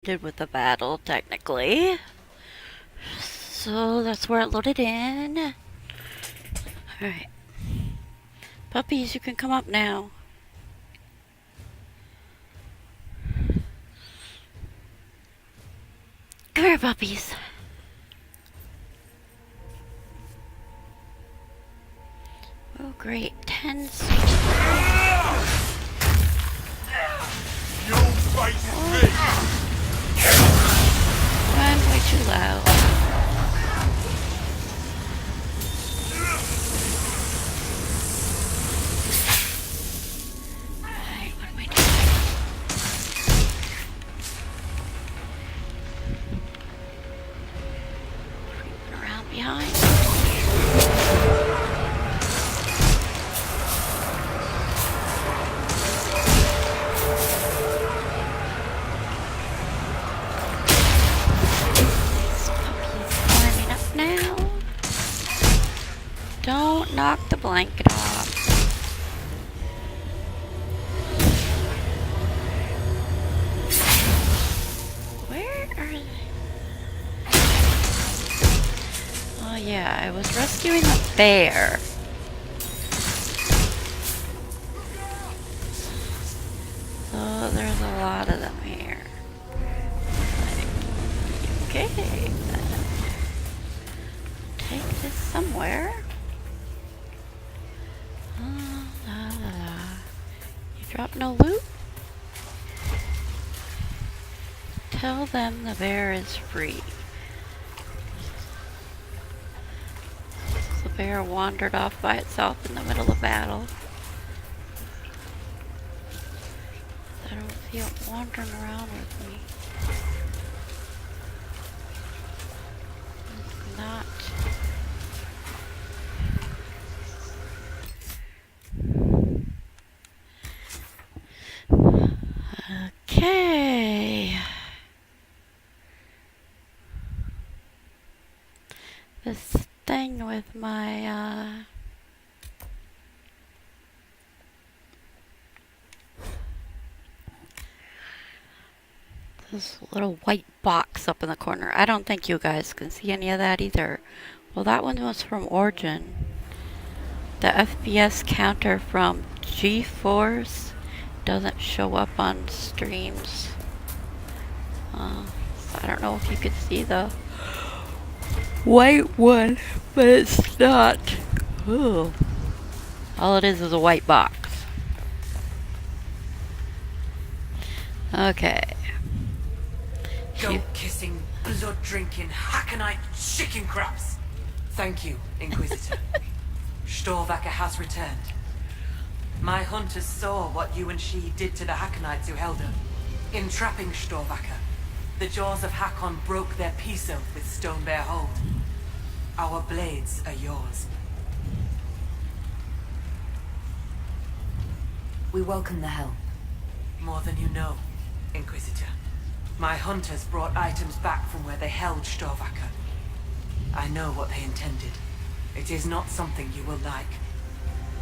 Did with the battle, technically. So that's where it loaded in. Alright. Puppies, you can come up now. Come here, puppies. Oh, great. 10 You face me! Run way too loud. Alright, what am I doing? Creeping around behind. Now. Don't knock the blanket off. Where are they? Oh yeah, I was rescuing a bear. So there's a lot of them here. Okay. Take this somewhere. You drop no loot? Tell them the bear is free. The bear wandered off by itself in the middle of battle. I don't feel it wandering around with me. It's not. Okay. This thing with my, this little white box up in the corner. I don't think you guys can see any of that either. Well, that one was from Origin. The FPS counter from GeForce doesn't show up on streams. So I don't know if you could see the white one, but it's not. Ooh. All it is a white box. Okay. Goat-kissing, blood-drinking, Hackenite chicken crabs! Thank you, Inquisitor. Storvacker has returned. My hunters saw what you and she did to the Hackenites who held her. In trapping Storvacker, the jaws of Hakon broke their peace oath with Stone Bear Hold. Our blades are yours. We welcome the help. More than you know, Inquisitor. My hunters brought items back from where they held Storvacker. I know what they intended. It is not something you will like.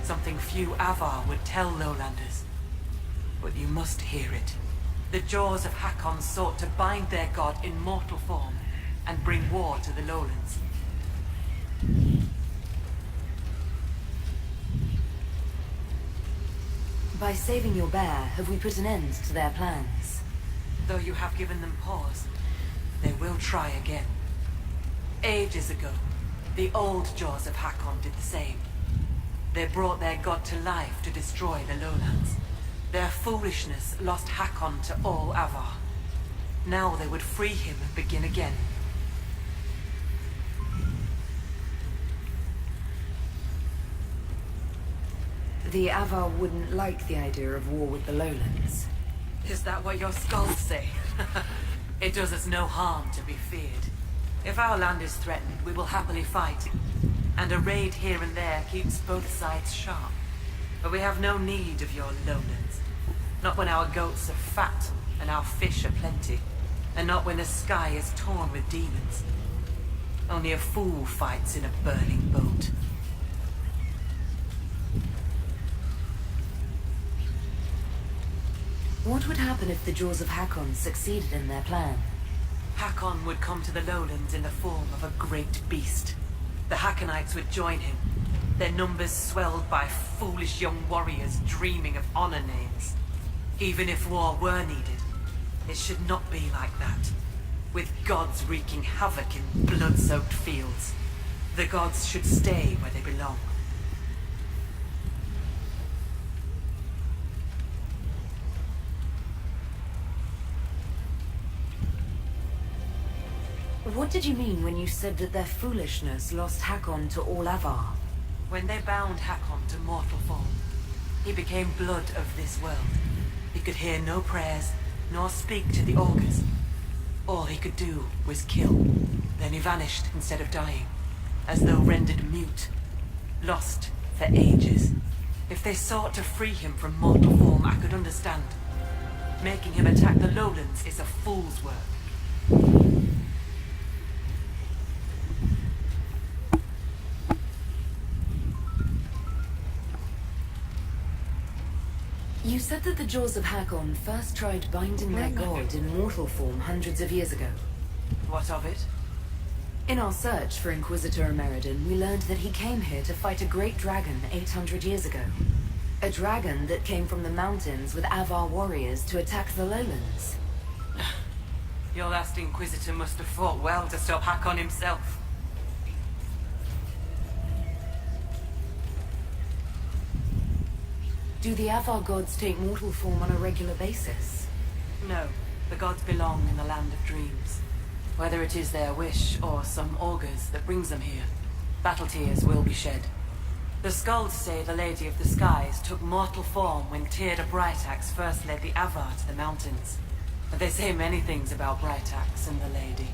Something few Avar would tell Lowlanders. But you must hear it. The jaws of Hakon sought to bind their god in mortal form and bring war to the Lowlands. By saving your bear, have we put an end to their plans? Though you have given them pause, they will try again. Ages ago, the old jaws of Hakon did the same. They brought their god to life to destroy the Lowlands. Their foolishness lost Hakon to all Avar. Now they would free him and begin again. The Avar wouldn't like the idea of war with the Lowlands. Is that what your skulls say? It does us no harm to be feared. If our land is threatened, we will happily fight. And a raid here and there keeps both sides sharp. But we have no need of your Lowlands. Not when our goats are fat and our fish are plenty. And not when the sky is torn with demons. Only a fool fights in a burning boat. What would happen if the Jaws of Hakon succeeded in their plan? Hakon would come to the lowlands in the form of a great beast. The Hakonites would join him, their numbers swelled by foolish young warriors dreaming of honor names. Even if war were needed, it should not be like that. With gods wreaking havoc in blood-soaked fields, the gods should stay where they belong. What did you mean when you said that their foolishness lost Hakon to all Avar? When they bound Hakon to mortal form, he became blood of this world. He could hear no prayers, nor speak to the augurs. All he could do was kill. Then he vanished instead of dying, as though rendered mute, lost for ages. If they sought to free him from mortal form, I could understand. Making him attack the lowlands is a fool's work. You said that the Jaws of Hakon first tried binding their god in mortal form hundreds of years ago. What of it? In our search for Inquisitor Emeridon, we learned that he came here to fight a great dragon 800 years ago. A dragon that came from the mountains with Avar warriors to attack the lowlands. Your last Inquisitor must have fought well to stop Hakon himself. Do the Avar gods take mortal form on a regular basis? No, the gods belong in the land of dreams. Whether it is their wish or some augurs that brings them here, battle tears will be shed. The skulls say the Lady of the Skies took mortal form when Tyrda Brightaxe first led the Avar to the mountains. But they say many things about Brightaxe and the Lady.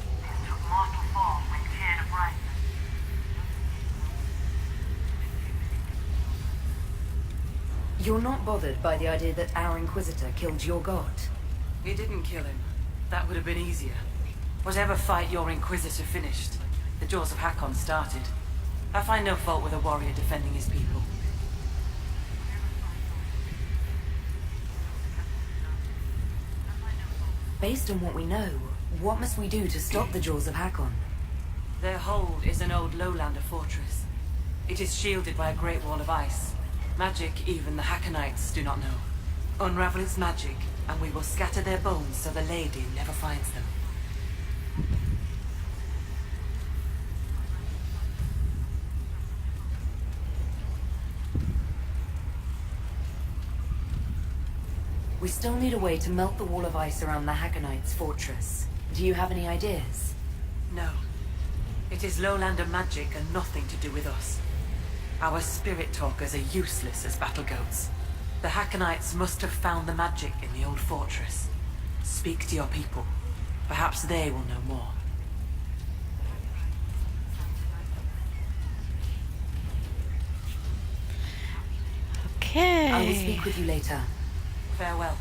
Took mortal form when Tyrda Brightaxe... You're not bothered by the idea that our Inquisitor killed your god? He didn't kill him. That would have been easier. Whatever fight your Inquisitor finished, the Jaws of Hakon started. I find no fault with a warrior defending his people. Based on what we know, what must we do to stop the Jaws of Hakon? Their hold is an old lowlander fortress. It is shielded by a great wall of ice. Magic even the Hakonites do not know. Unravel its magic, and we will scatter their bones so the Lady never finds them. We still need a way to melt the wall of ice around the Hakonites' fortress. Do you have any ideas? No. It is lowlander magic and nothing to do with us. Our spirit talkers are useless as battle goats. The Hakonites must have found the magic in the old fortress. Speak to your people. Perhaps they will know more. Okay. I will speak with you later. Farewell.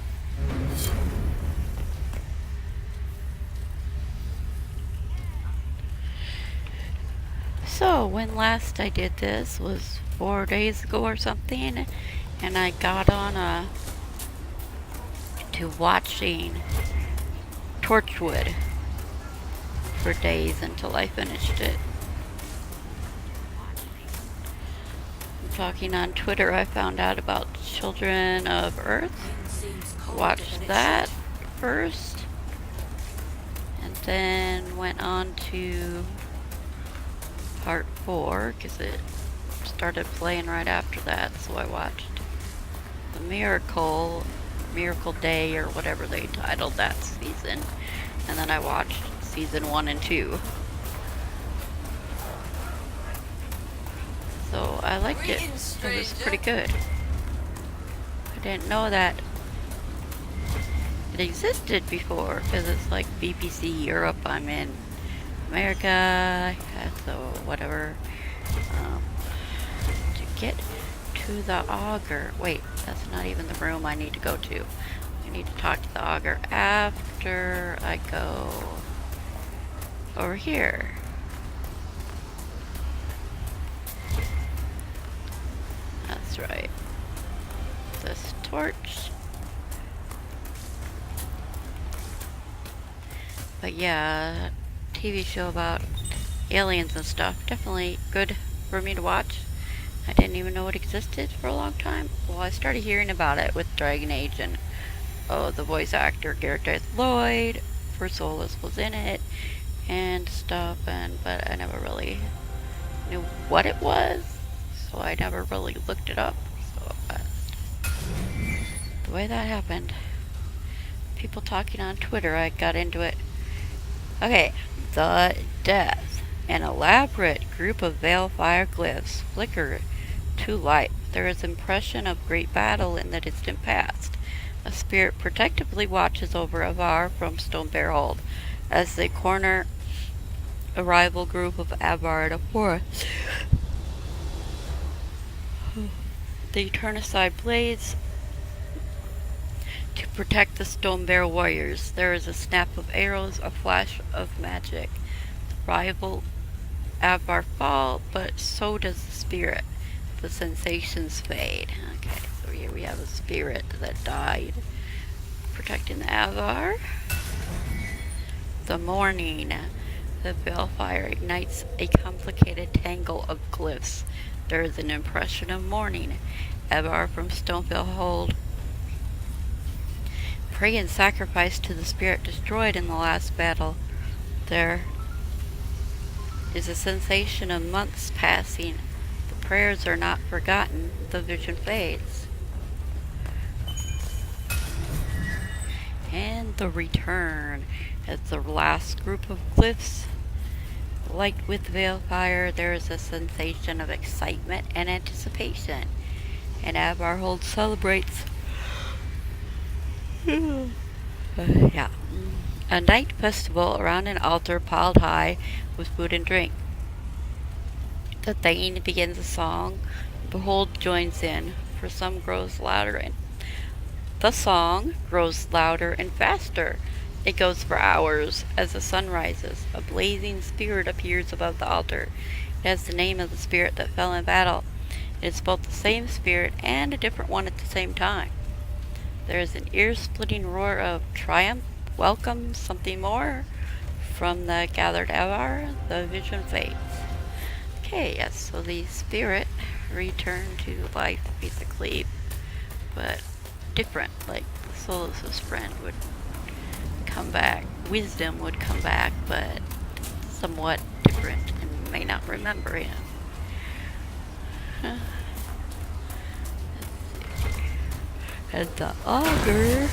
So, when last I did this was 4 days ago or something, and I got on to watching Torchwood for days until I finished it. Talking on Twitter, I found out about Children of Earth. Watched that first, and then went on to part 4 because it started playing right after that. So I watched the Miracle Day or whatever they titled that season, and then I watched season 1 and 2. So I liked it. It was pretty good. I didn't know that it existed before because it's like BBC Europe. I'm in America, so whatever. To get to the augur. Wait, that's not even the room I need to go to. I need to talk to the augur after I go over here. That's right. This torch. But yeah, TV show about aliens and stuff. Definitely good for me to watch. I didn't even know it existed for a long time. Well, I started hearing about it with Dragon Age, and the voice actor Gareth Lloyd for Solus was in it and stuff, but I never really knew what it was, so I never really looked it up. So the way that happened, people talking on Twitter, I got into it. Okay, the death. An elaborate group of Veilfire glyphs flicker to life. There is impression of great battle in the distant past. A spirit protectively watches over Avar from Stonebear Hold as they corner a rival group of Avar in a forest. They turn aside blades to protect the Stonebear warriors. There is a snap of arrows, a flash of magic. The rival Avar fall, but so does the spirit. The sensations fade. Okay, so here we have a spirit that died protecting the Avar. The morning. The Veilfire ignites a complicated tangle of glyphs. There is an impression of morning. Avar from Stonebear Hold pray and sacrifice to the spirit destroyed in the last battle. There is a sensation of months passing. The prayers are not forgotten. The vision fades. And the return. As the last group of glyphs light with Veilfire, there is a sensation of excitement and anticipation. And Avar Hold celebrates a night festival around an altar piled high with food and drink. The Thane begins a song. Behold joins in, for some grows louder, and the song grows louder and faster. It goes for hours. As the sun rises, a blazing spirit appears above the altar. It has the name of the spirit that fell in battle. It is both the same spirit and a different one at the same time. There is an ear-splitting roar of triumph, welcome, something more. From the gathered Avar, the vision fades. Okay, yes, so the spirit returned to life, basically, but different, like Solus's friend would come back. Wisdom would come back, but somewhat different, and may not remember him. And the augur.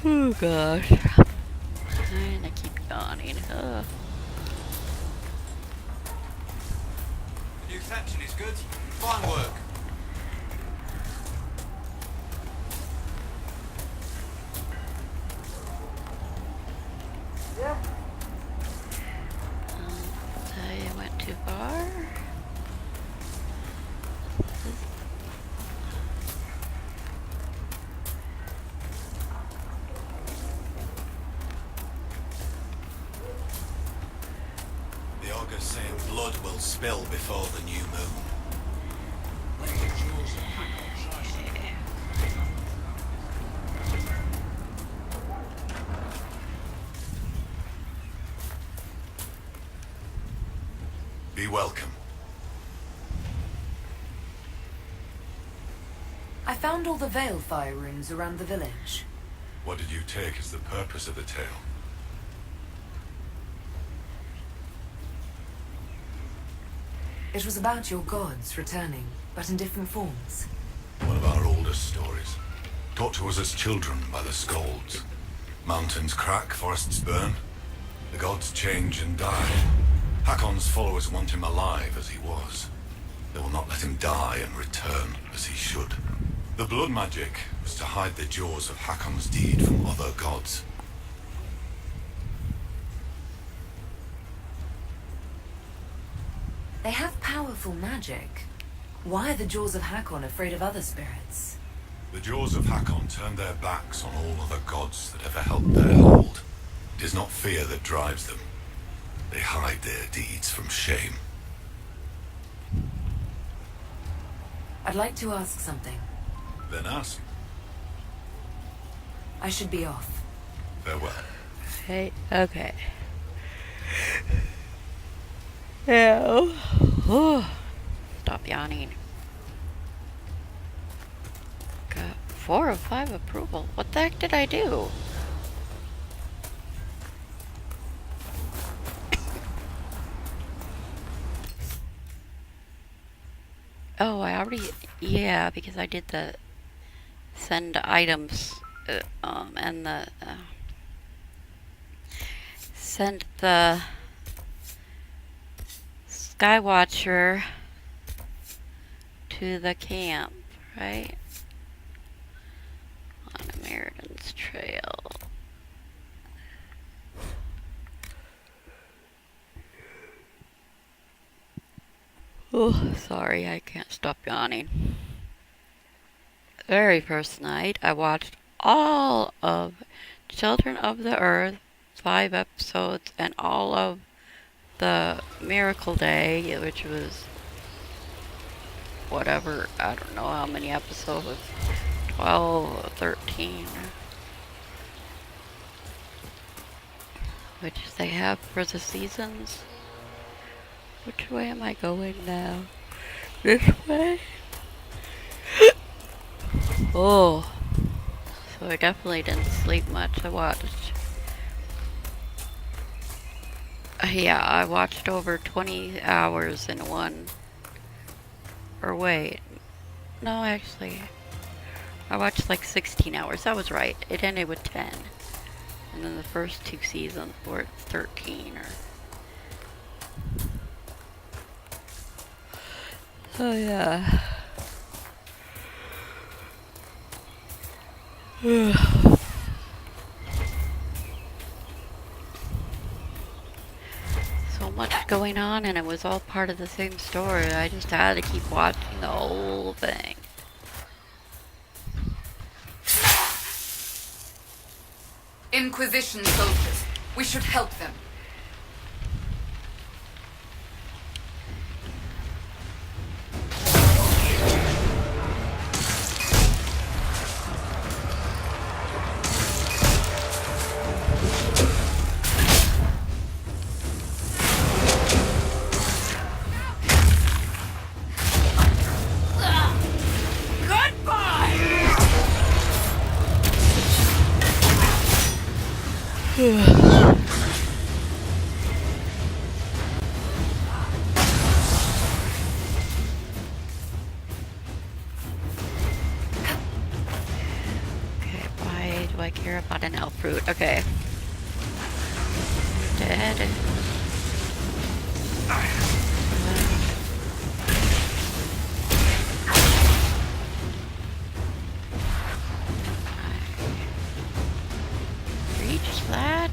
Oh gosh. And I keep yawning. New section is good. Fine work. I went too far. The augur's saying blood will spill before the new moon. Be welcome. I found all the Veilfire rooms around the village. What did you take as the purpose of the tale? It was about your gods returning, but in different forms. One of our oldest stories. Taught to us as children by the Skalds. Mountains crack, forests burn. The gods change and die. Hakon's followers want him alive as he was. They will not let him die and return as he should. The blood magic was to hide the jaws of Hakon's deed from other gods. They have powerful magic. Why are the jaws of Hakon afraid of other spirits? The jaws of Hakon turned their backs on all other gods that ever helped their hold. It is not fear that drives them. They hide their deeds from shame. I'd like to ask something. Then ask. I should be off. Farewell. Hey, okay. Yeah. Stop yawning. Got 4 of 5 approval. What the heck did I do? Oh, I already, yeah, because I did the send items, and the, send the Skywatcher to the camp, right? On American's Trail. Oh, sorry, I can't stop yawning. Very first night, I watched all of Children of the Earth, 5 episodes, and all of the Miracle Day, which was whatever, I don't know how many episodes, 12 or 13, which they have for the seasons. Which way am I going now? This way? Oh, so I definitely didn't sleep much. I watched, yeah, I watched over 20 hours in one, or wait, no, actually, I watched like 16 hours. I was right. It ended with 10. And then the first 2 seasons were 13 or... Oh yeah. So much going on, and it was all part of the same story. I just had to keep watching the whole thing. Inquisition soldiers. We should help them. Okay, why do I care about an elf fruit? Okay. Dead. Reach that?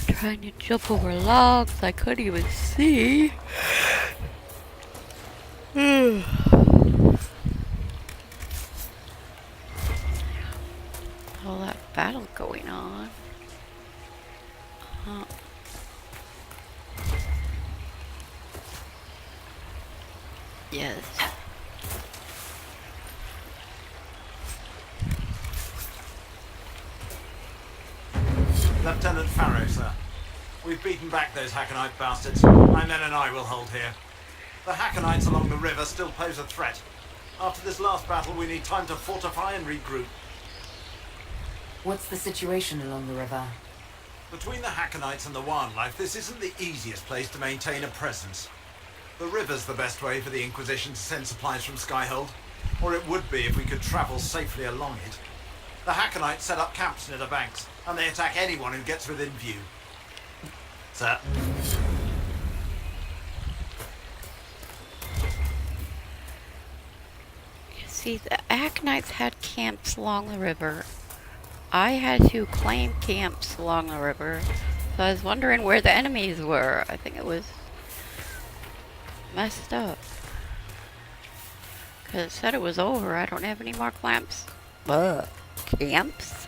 Trying to jump over logs I couldn't even see. All that battle going on. Huh. Yes. Lieutenant Farrow, sir. We've beaten back those Hackenite bastards. My men and I will hold here. The Hackenites along the river still pose a threat. After this last battle, we need time to fortify and regroup. What's the situation along the river? Between the Hackenites and the wildlife, this isn't the easiest place to maintain a presence. The river's the best way for the Inquisition to send supplies from Skyhold, or it would be if we could travel safely along it. The Hackenites set up camps near the banks, and they attack anyone who gets within view. Sir? You see, the Aconites had camps along the river. I had to claim camps along the river. So I was wondering where the enemies were. I think it was messed up. Because it said it was over. I don't have any more clamps. Camps?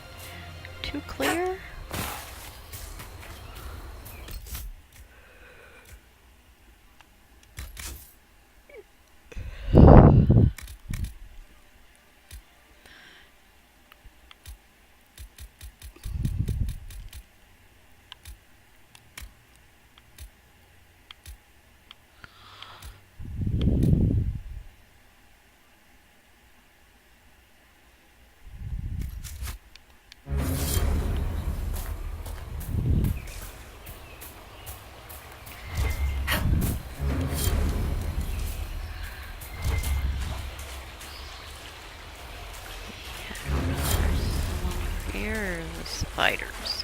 Too clear? spiders.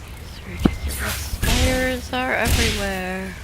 These ridiculous spiders are everywhere.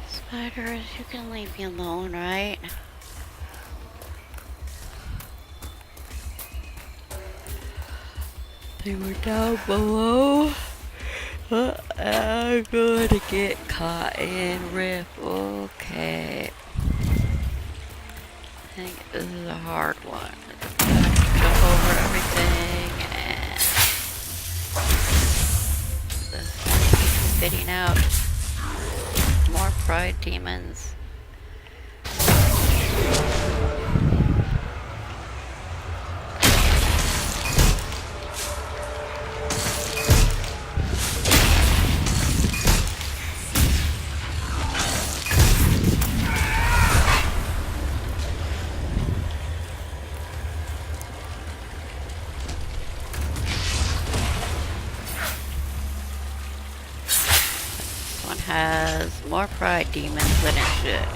Spiders, you can leave me alone, right? They were down below. I'm going to get caught in riff. Okay. I think this is a hard one. Jump over everything and this one keeps spitting out more pride demons. Has more pride demons than it should.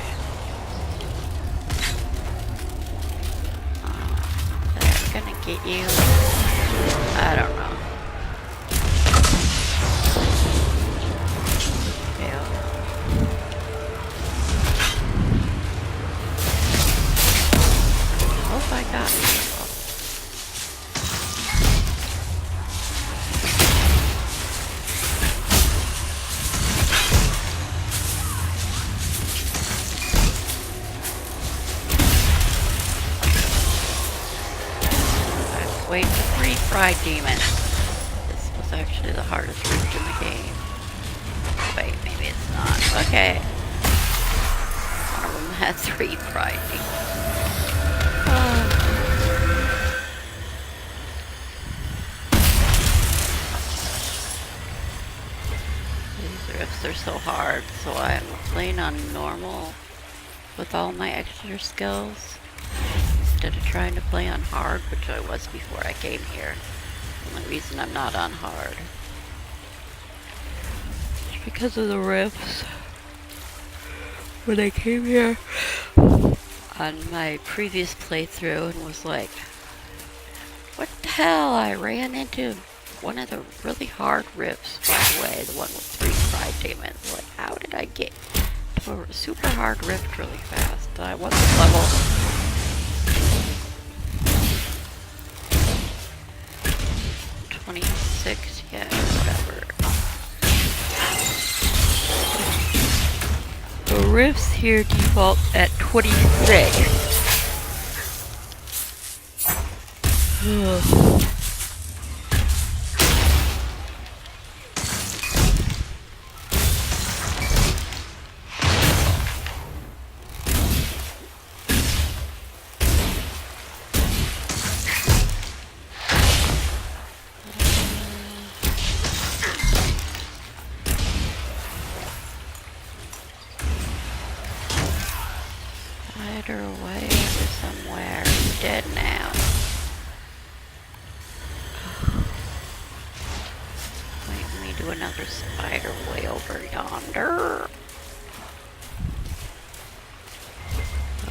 They're gonna get you. I don't know. Fail. Hope I got it. Wait for 3 pride demons. This was actually the hardest route in the game. Wait, maybe it's not. Okay. One of them had 3 pride demons. These rifts are so hard, so I'm playing on normal with all my extra skills. Instead of trying to play on hard, which I was before I came here. The only reason I'm not on hard is because of the rifts. When I came here on my previous playthrough and was like, what the hell? I ran into one of the really hard rifts, by the way, the one with 3 pride demons. Like, how did I get to a super hard rift really fast? I wasn't level 26, yeah, whatever. The rifts here default at 26. spider away over somewhere. He's dead now. Let me do another spider way over yonder.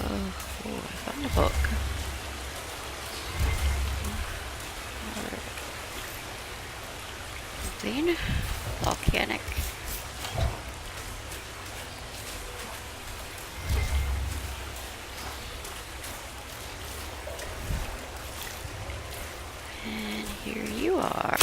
Oh, I found a book. Something volcanic. And here you are.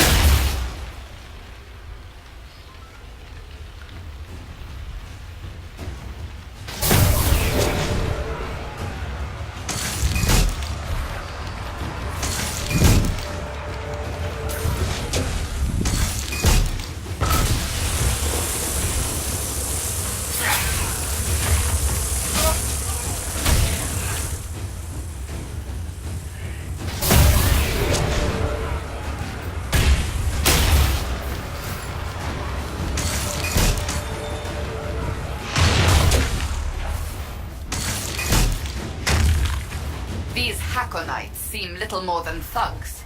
These Hackonites seem little more than thugs.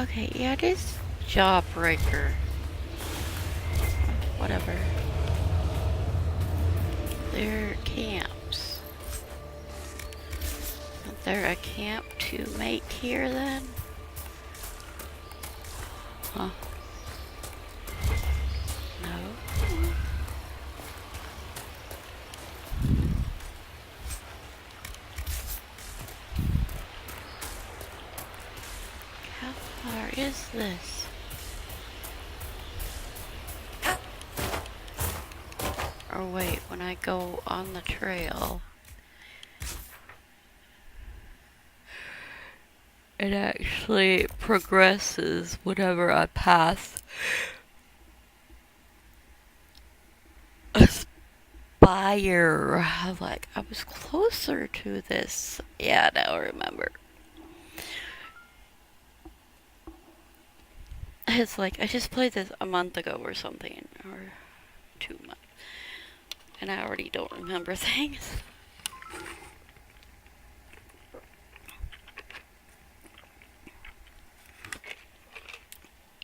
Okay, yeah, it is Jawbreaker. Whatever. They're camps. Is there a camp to make here then? Huh. No. How far is this? Or wait, when I go on the trail, it actually progresses whenever I pass a spire. Like, I was closer to this. Yeah, now I remember. It's like, I just played this a month ago or something, or 2 months. And I already don't remember things.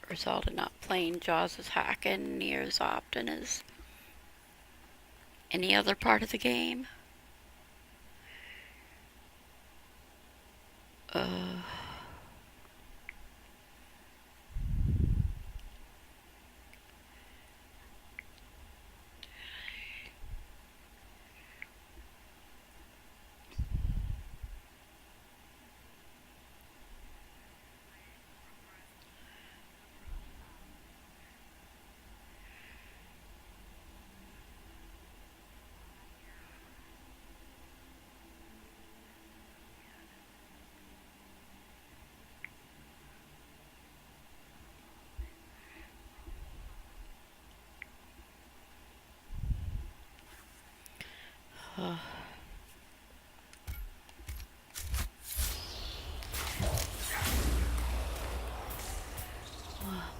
Result of not playing Jaws is hacking near as often as any other part of the game.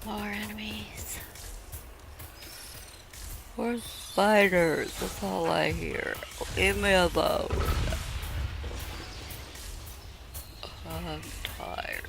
More enemies. More spiders, that's all I hear. Leave me alone. I'm tired.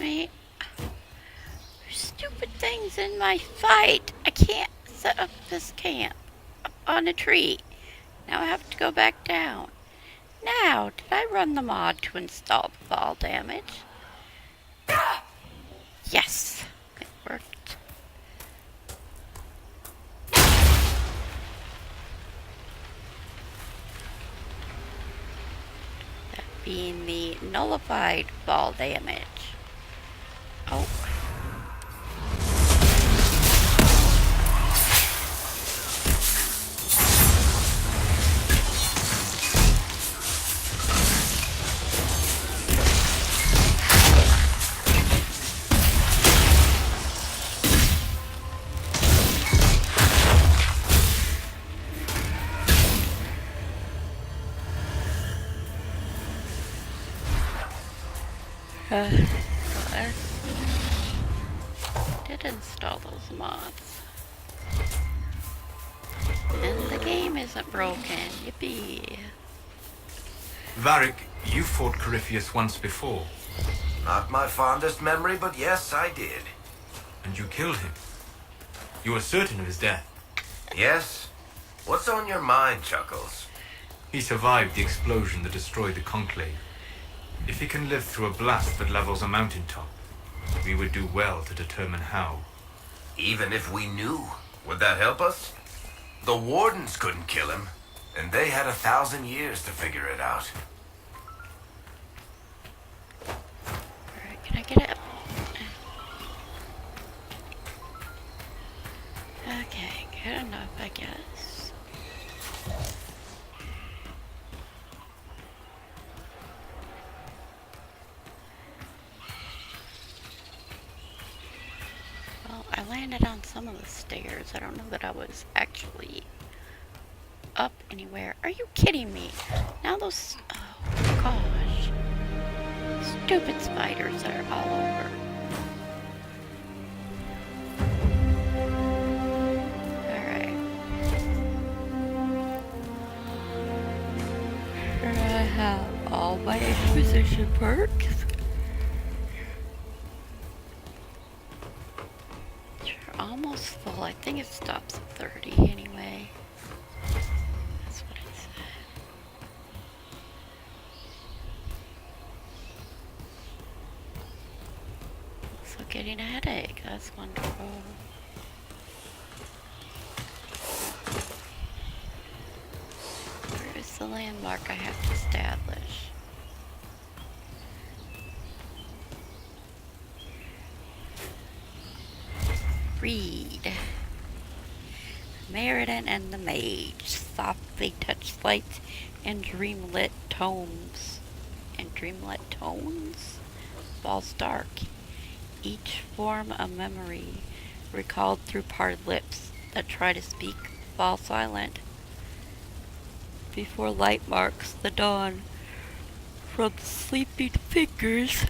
me. Stupid things in my fight. I can't set up this camp up on a tree. Now I have to go back down. Now, did I run the mod to install the fall damage? Yes, it worked. That being the nullified fall damage. Oh. I did install those mods. And the game isn't broken. Yippee. Varric, you fought Corypheus once before, Not my fondest memory, but yes, I did. and you killed him. You are certain of his death. Yes? What's on your mind, Chuckles? He survived the explosion that destroyed the Conclave. If he can live through a blast that levels a mountaintop, we would do well to determine how. Even if we knew, would that help us? The Wardens couldn't kill him, and they had 1,000 years to figure it out. Alright, can I get it? Okay, good enough, I guess. Well, I landed on some of the stairs. I don't know that I was actually up anywhere. Are you kidding me? Now those... Oh, gosh. Stupid spiders are all over. Alright. Here I have all my Inquisition perks. You're almost full. I think it stops at 30 anyway. That's what it said. So getting a headache. That's wonderful. Where is the landmark I have to establish? Read. Meriden and the Mage softly touch lights and dreamlit tones. Falls dark. Each form a memory recalled through parted lips that try to speak fall silent. Before light marks the dawn from sleeping fingers,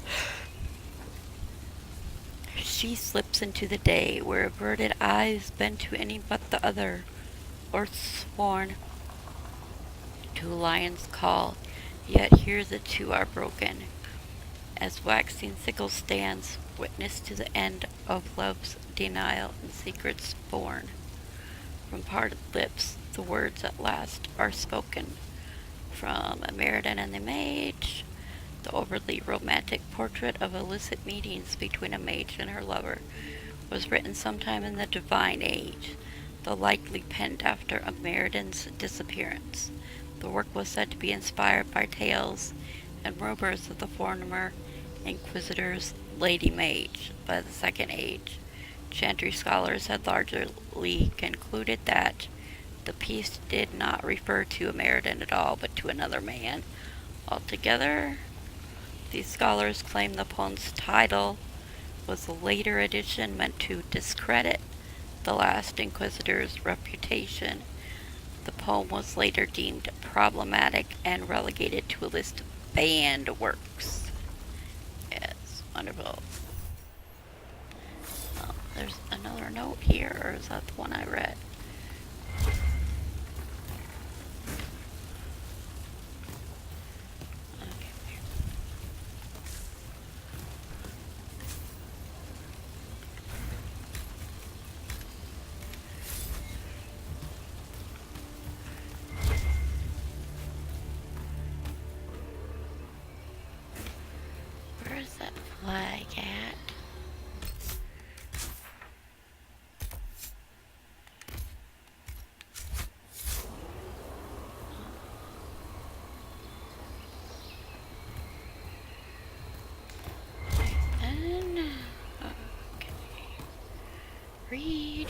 she slips into the day where averted eyes bend to any but the other, or sworn. Two lions call, yet here the two are broken. As waxing sickle stands, witness to the end of love's denial and secrets born. From parted lips, the words at last are spoken. From Meriden and the Mage, the overly romantic portrait of illicit meetings between a mage and her lover was written sometime in the Divine Age, though likely penned after Meriden's disappearance. The work was said to be inspired by tales and rumors of the former Inquisitor's Lady Mage. By the Second Age, Chantry scholars had largely concluded that the piece did not refer to Meriden at all, but to another man altogether. These scholars claim the poem's title was a later addition meant to discredit the last Inquisitor's reputation. The poem was later deemed problematic and relegated to a list of banned works. Yes, wonderful. Oh, there's another note here, or is that the one I read? flag at? And okay. Read.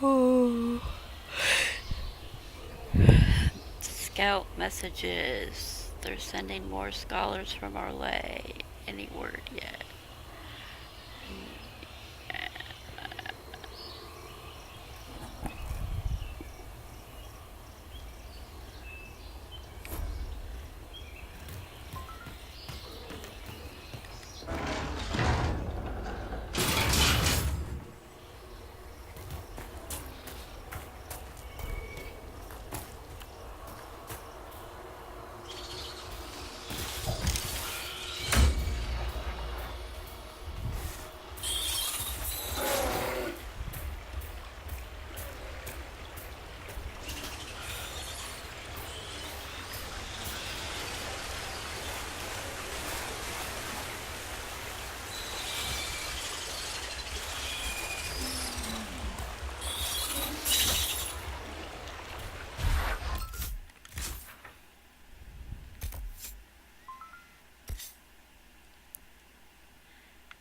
Oh. Scout messages. They're sending more scholars from our way. Any word yet?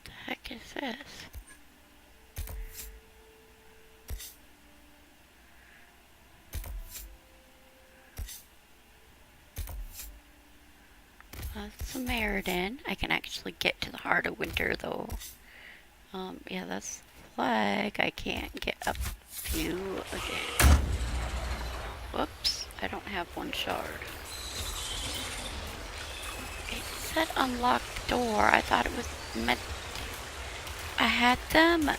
The heck is this? That's a Meriden. I can actually get to the heart of winter though. Yeah, that's the flag. I can't get up to again. Whoops, I don't have one shard. It said unlock door. I thought it was meant I had them. What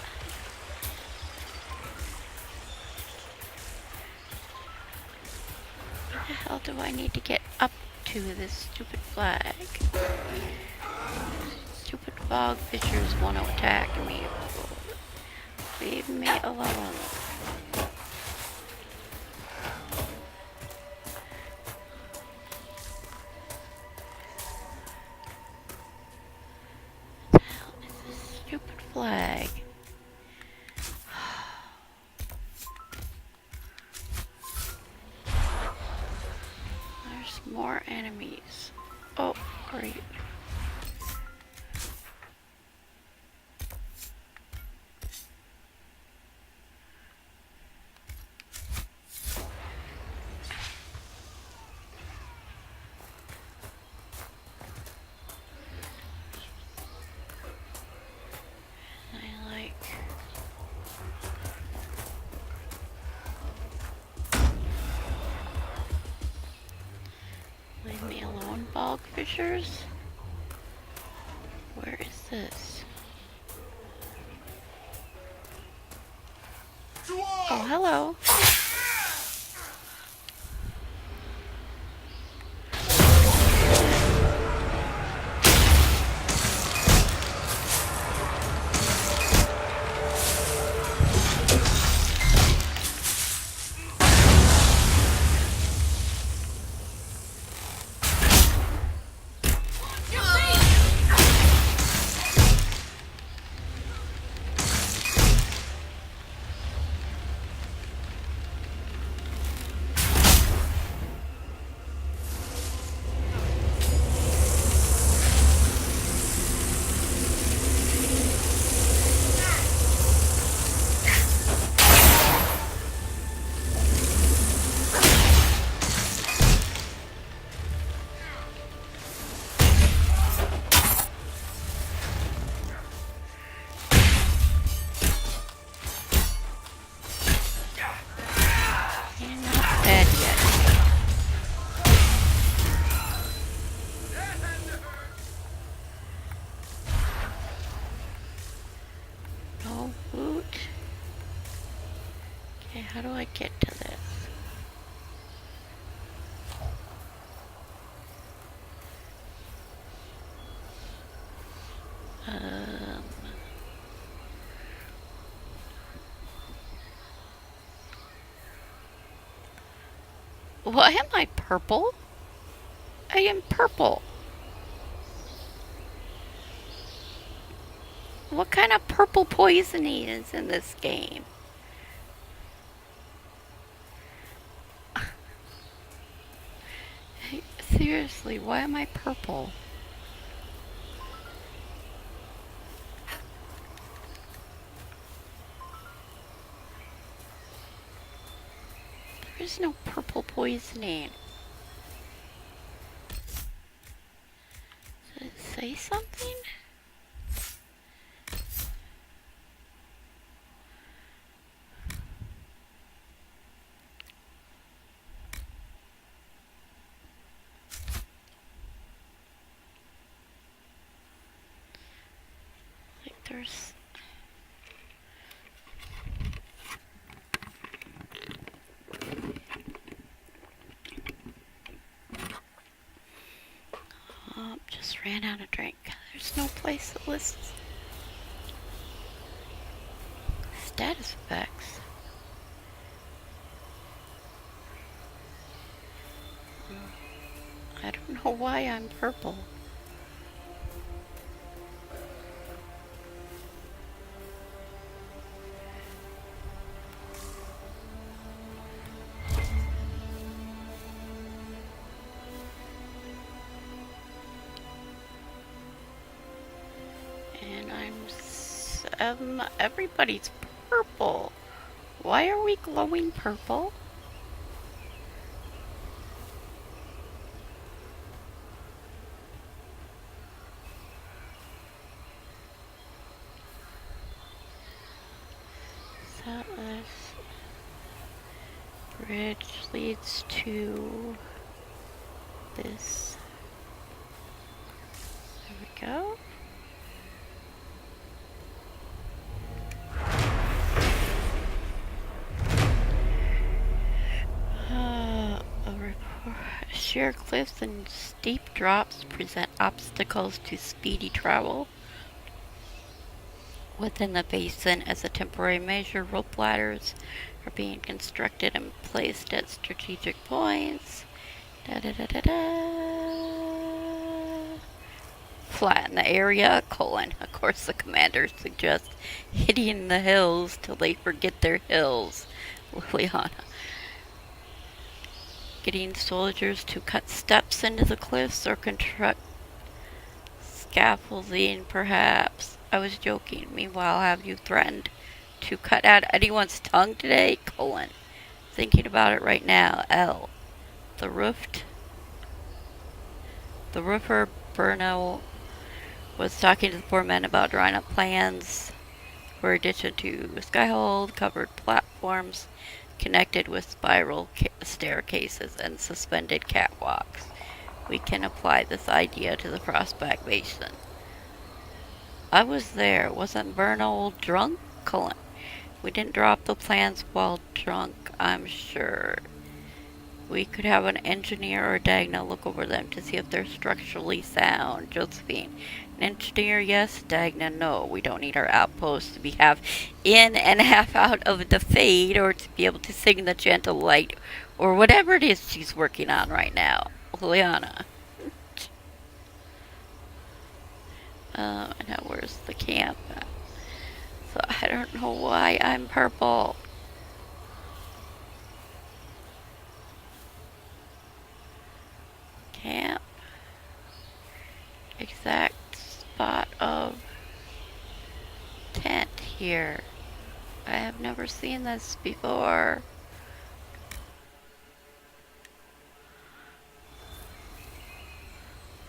the hell do I need to get up to this stupid flag? Stupid fog fishers want to attack me. Leave me alone. What the hell is this stupid flag? There's more enemies. Oh, great. Leave me alone, bog fishers. Where is this? Oh, hello. Why am I purple? I am purple. What kind of purple poisoning is in this game? Hey, seriously, why am I purple? There's no purple poisoning. Did it say something? Like there's... just ran out of drink. There's no place that lists status effects. I don't know why I'm purple. And everybody's purple. Why are we glowing purple? So this bridge leads to this. There we go. Sheer cliffs and steep drops present obstacles to speedy travel. Within the basin, as a temporary measure, rope ladders are being constructed and placed at strategic points. Flatten the area, : Of course, the commander suggests hitting the hills till they forget their hills. Liliana. Getting soldiers to cut steps into the cliffs or construct scaffolding, perhaps. I was joking. Meanwhile, have you threatened to cut out anyone's tongue today? : Thinking about it right now. L. The roofer, Bruno, was talking to the poor men about drawing up plans for addition to skyhold, covered platforms connected with spiral staircases and suspended catwalks. We can apply this idea to the Prospect Basin. I was there. Wasn't Bruno drunk? : We didn't draw up the plans while drunk, I'm sure. We could have an engineer or Dagna look over them to see if they're structurally sound. Josephine. An engineer, yes. Dagna, no. We don't need our outposts to be half in and half out of the fade, or to be able to sing the gentle light, or whatever it is she's working on right now. Liana. Now where's the camp? So I don't know why I'm purple. Camp. Exact spot of tent here. I have never seen this before.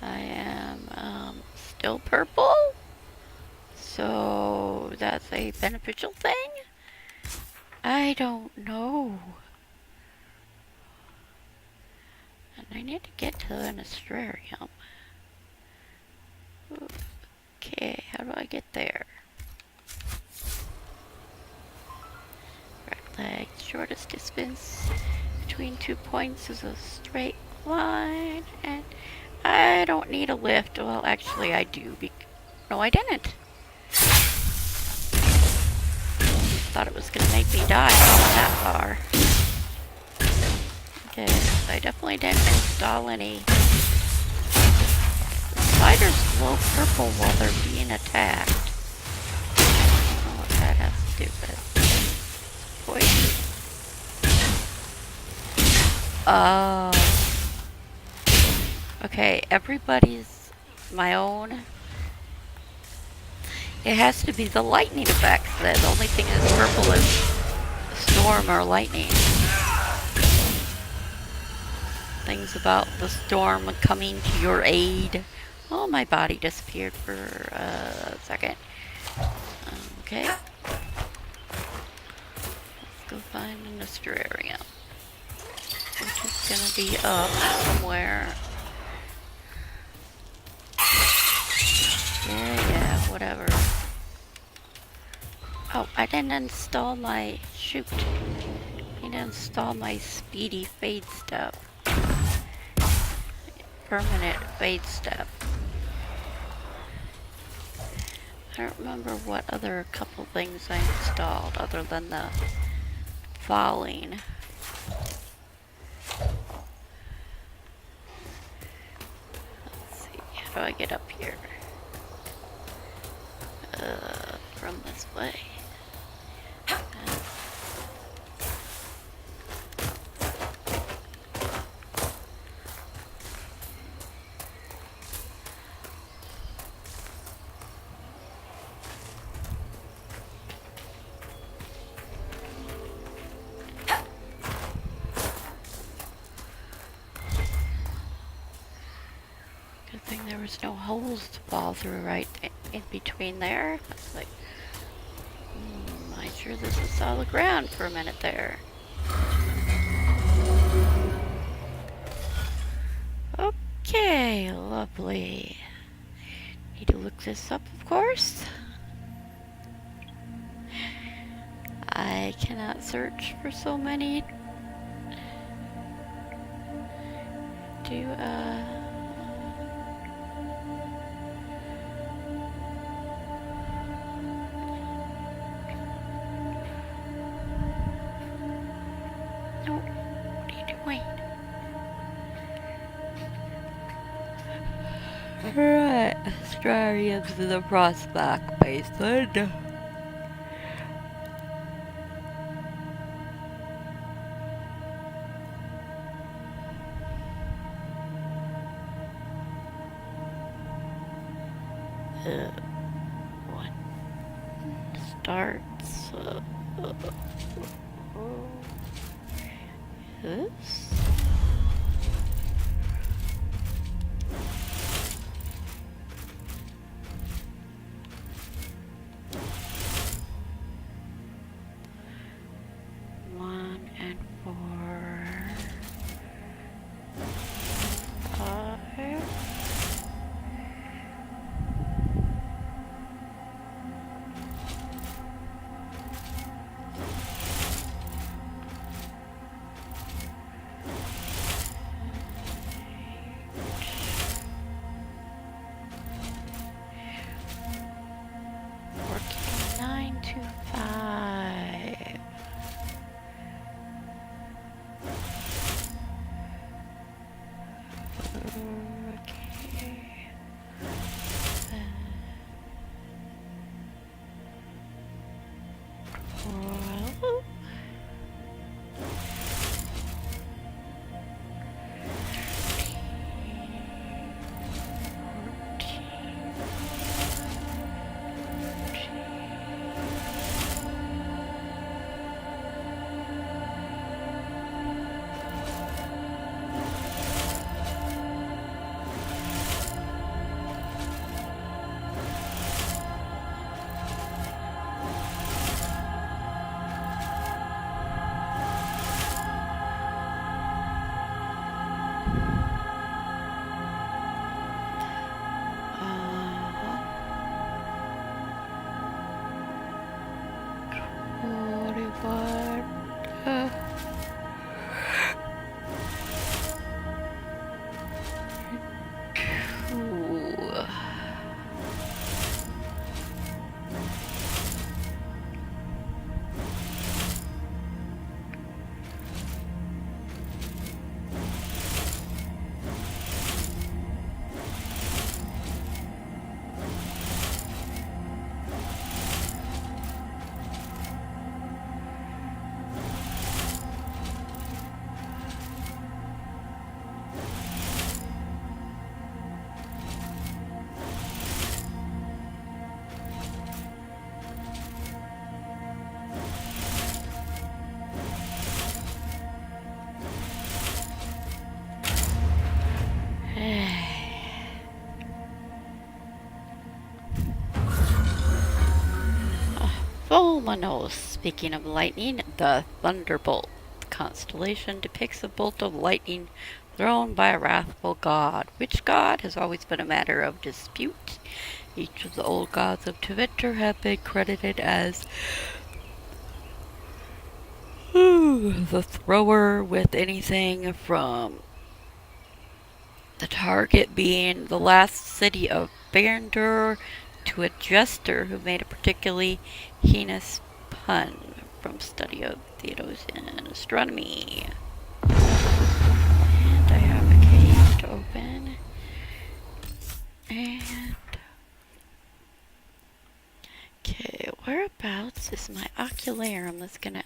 I am still purple, so that's a beneficial thing? I don't know. And I need to get to an astrarium. Okay, how do I get there? Right leg, shortest distance between 2 points is a straight line, and I don't need a lift. Well, actually I do. No, I didn't. Thought it was gonna make me die going that far. Okay, I definitely didn't install any. The spiders glow purple while they're being attacked. I don't know what that has to do with poison. Oh. Okay, everybody's my own. It has to be the lightning effects. The only thing that's purple is storm or lightning. Things about the storm coming to your aid. Oh, my body disappeared for a second. Okay. Let's go find an terrarium. Which is gonna be up somewhere. Yeah, whatever. Oh, I didn't install my... Shoot. I didn't install my speedy fade step. Permanent fade step. I don't remember what other couple things I installed other than the falling. Let's see, how do I get up here? From this way. Good thing there was no holes to fall through right in between there. I was like, am I sure this is solid ground for a minute there? Okay, lovely. Need to look this up, of course. I cannot search for so many. No, what are you doing? Right, Strariums in the Prospect Basin. One starts this. One and 4, 5. someone knows. Speaking of lightning, the Thunderbolt constellation depicts a bolt of lightning thrown by a wrathful god. Which god has always been a matter of dispute. Each of the old gods of Twitter have been credited as the thrower, with anything from the target being the last city of Bandur to a jester who made a particularly heinous pun from study of Theodosian astronomy. And I have a cave to open. And okay, whereabouts is my ocularum that's gonna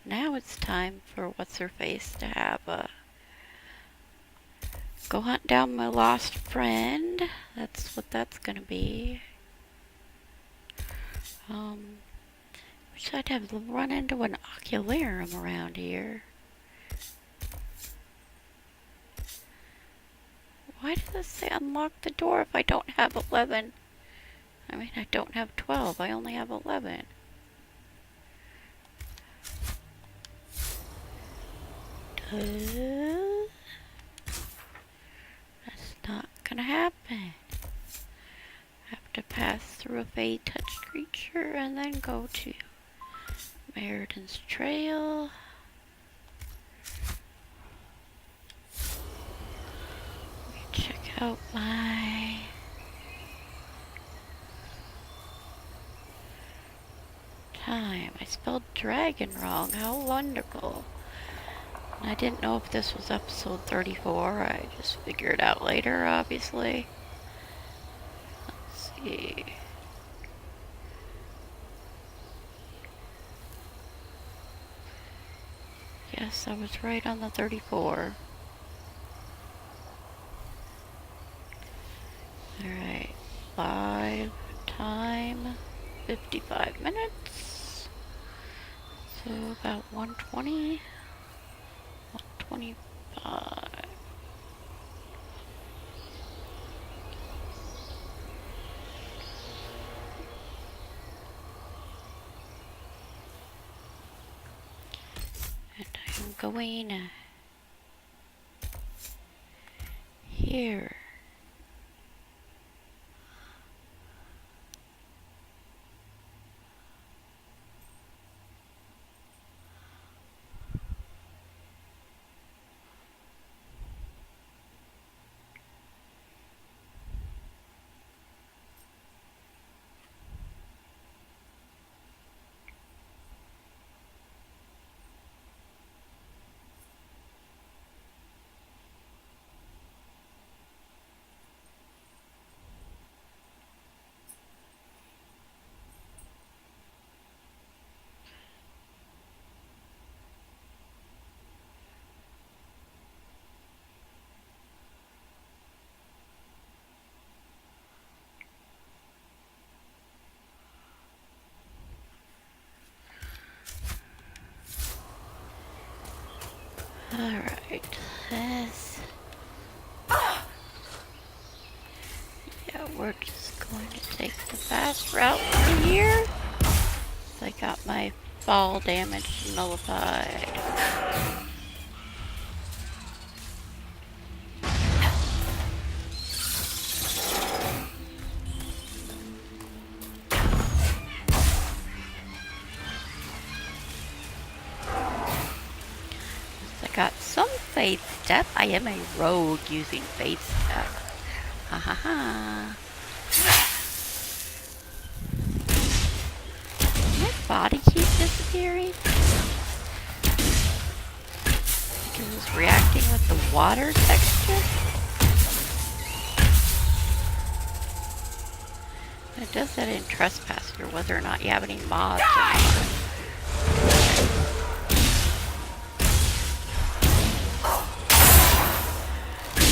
now it's time for what's her face to have a go hunt down my lost friend. That's what that's gonna be. Wish I'd have run into an ocularum around here. Why does it say unlock the door if I don't have 11? I mean, I don't have 12, I only have 11. That's not gonna happen. Have to pass through a fade touched creature and then go to Meriden's Trail. Let me check out my time. I spelled dragon wrong. How wonderful. I didn't know if this was episode 34. I just figured it out later, obviously. Let's see. Yes, I was right on the 34. Alright. Live time 55 minutes. So about 120. 125. And I'm going here. Alright, this. Yeah, we're just going to take the fast route through here. So I got my fall damage nullified. Got some faith step. I am a rogue using faith step. Ha ha ha. My body keeps disappearing. Because it's reacting with the water texture. It does that in Trespasser, whether or not you have any mods or not.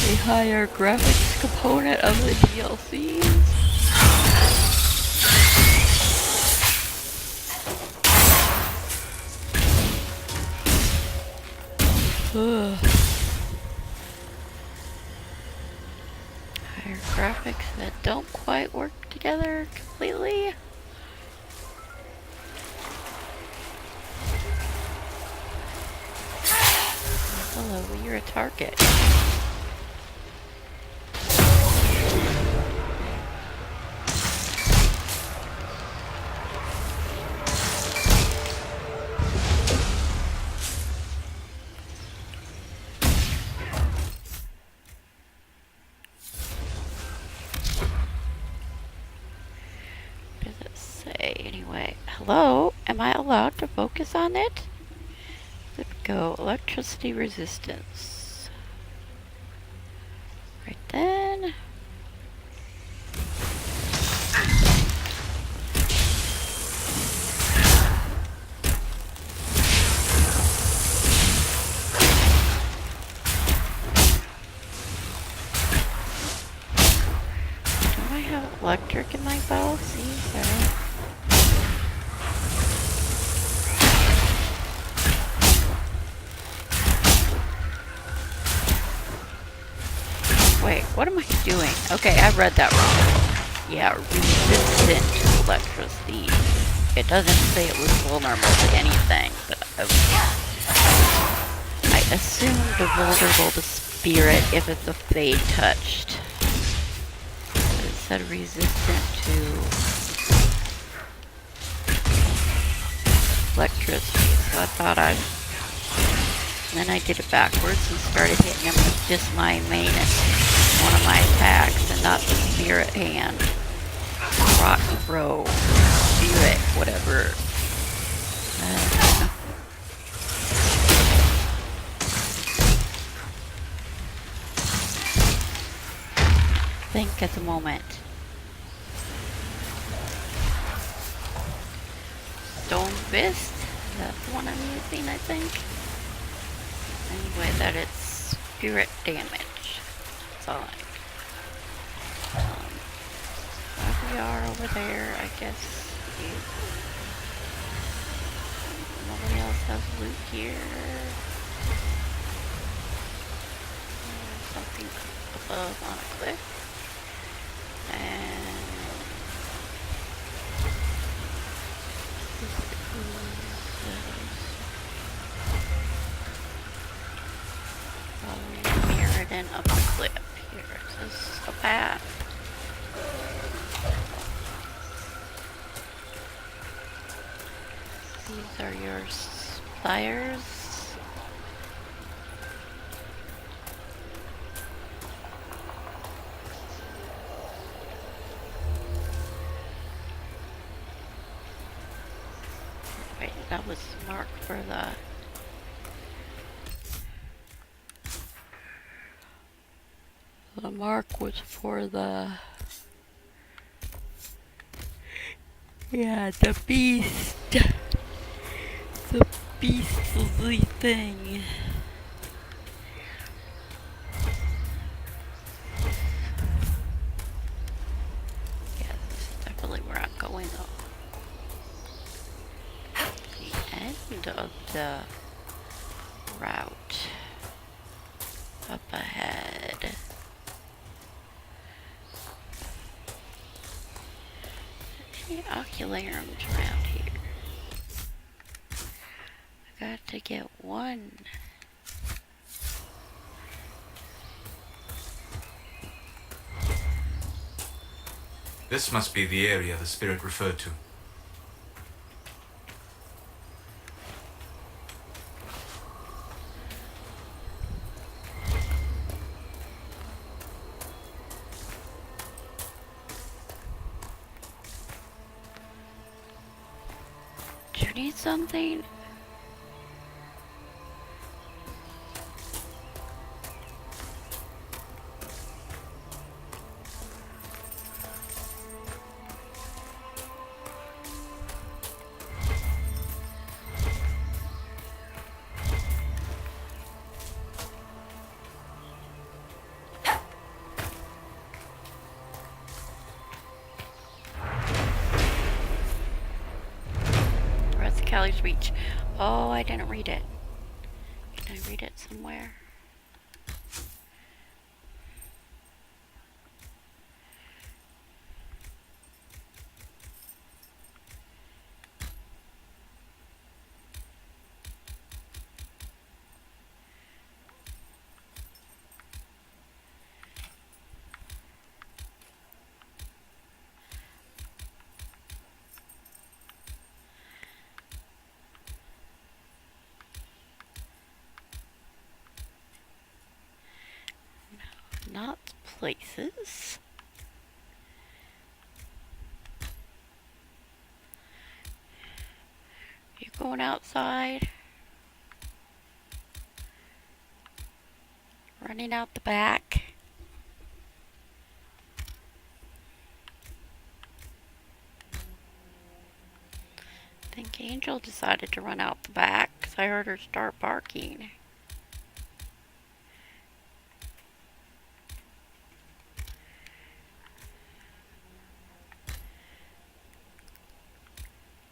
A higher graphics component of the DLCs. Ugh. Higher graphics that don't quite work together completely. Hello, you're a target. What does it say anyway? Hello? Am I allowed to focus on it? Let's go. Electricity resistance. Right then. Do I have electric in my bow? See there. Wait, what am I doing? Okay, I read that wrong. Yeah, resistant electricity. It doesn't say it was vulnerable to anything, but I assumed vulnerable to spirit if it's a fade touched. But it said resistant to electricity, so I thought I'd... And then I did it backwards and started hitting him with just my main and one of my attacks and not the spirit hand. Rock throw. Spirit, whatever. Think at the moment. Stone Fist? That's the one I'm using, I think. Anyway, that it's spirit damage. That's all we are over there, I guess. Nobody else has loot here. Something above on a cliff. And Mirrodin up the cliff here. This is a path. These are your spires. Wait, that was marked for the mark was for the... Yeah, the beast. The beastly thing. Yeah, this is definitely where I'm going though. The end of the route. Up ahead. Any ocularums around here? I got to get one. This must be the area the spirit referred to. Do you need something? Callie's Reach. Oh, I didn't read it. Can I read it somewhere? not places. You going outside? Running out the back? I think Angel decided to run out the back because I heard her start barking.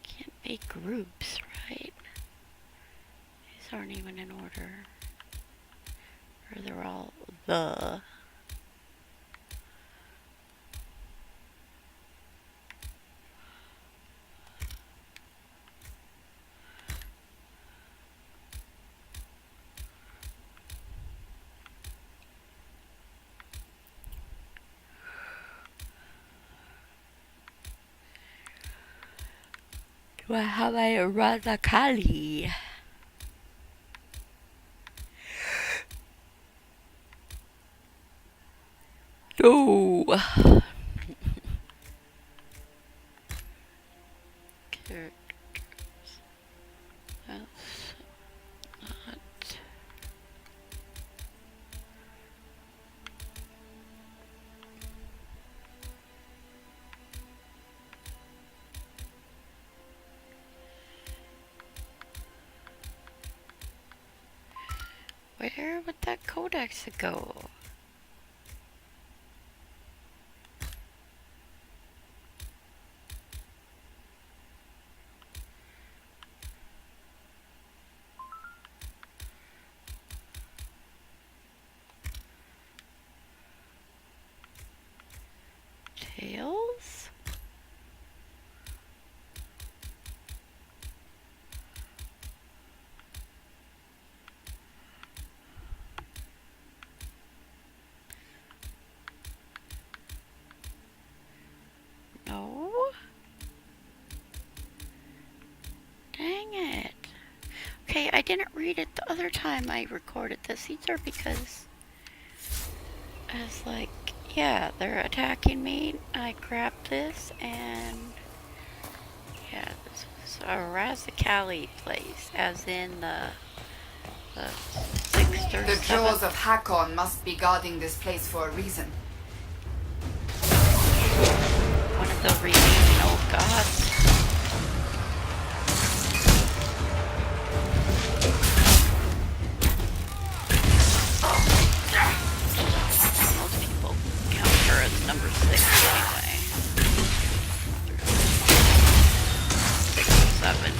Can't be groups, right? These aren't even in order. Or they're all the. Do I have a Razakali? No. Characters. That's not. Where would that codex go? Tails? No? Dang it. Okay, I didn't read it the other time I recorded this either because I was like, yeah, they're attacking me. I grabbed this and yeah, this was a Razakali place, as in the sixth or The jaws seventh. of Hakon must be guarding this place for a reason. One of the remaining old gods. Most people count her as number 6 anyway. 6 or 7.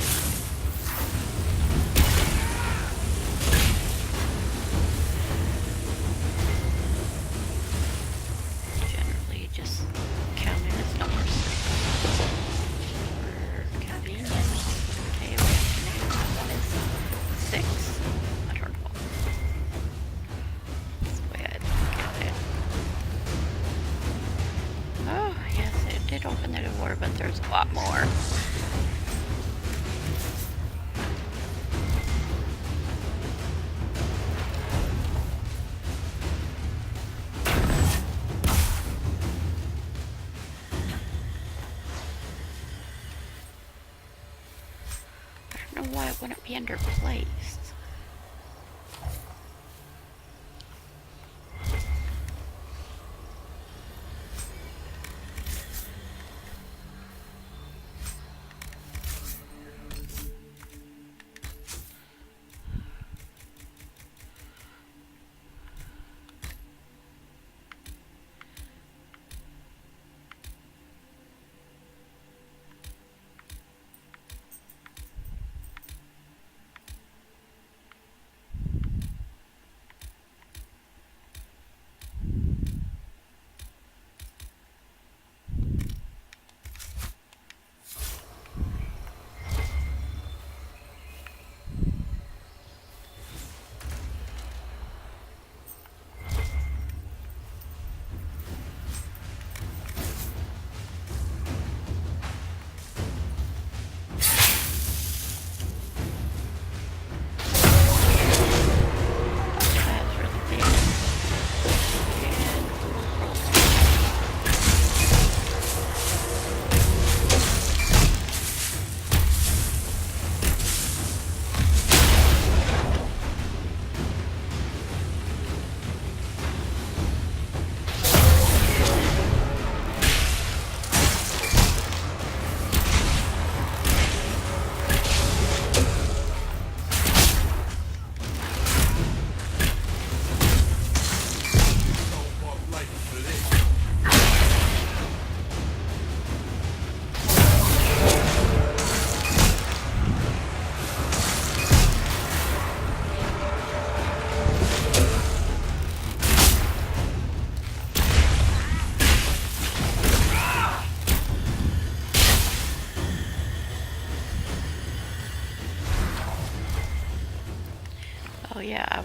Generally just counted as number 6. For convenience. Okay, we have to name that is 6. I don't know. That's the way I look at it. Oh, yes, it did open the door, but there's a lot more. I don't know why it wouldn't be underplaced.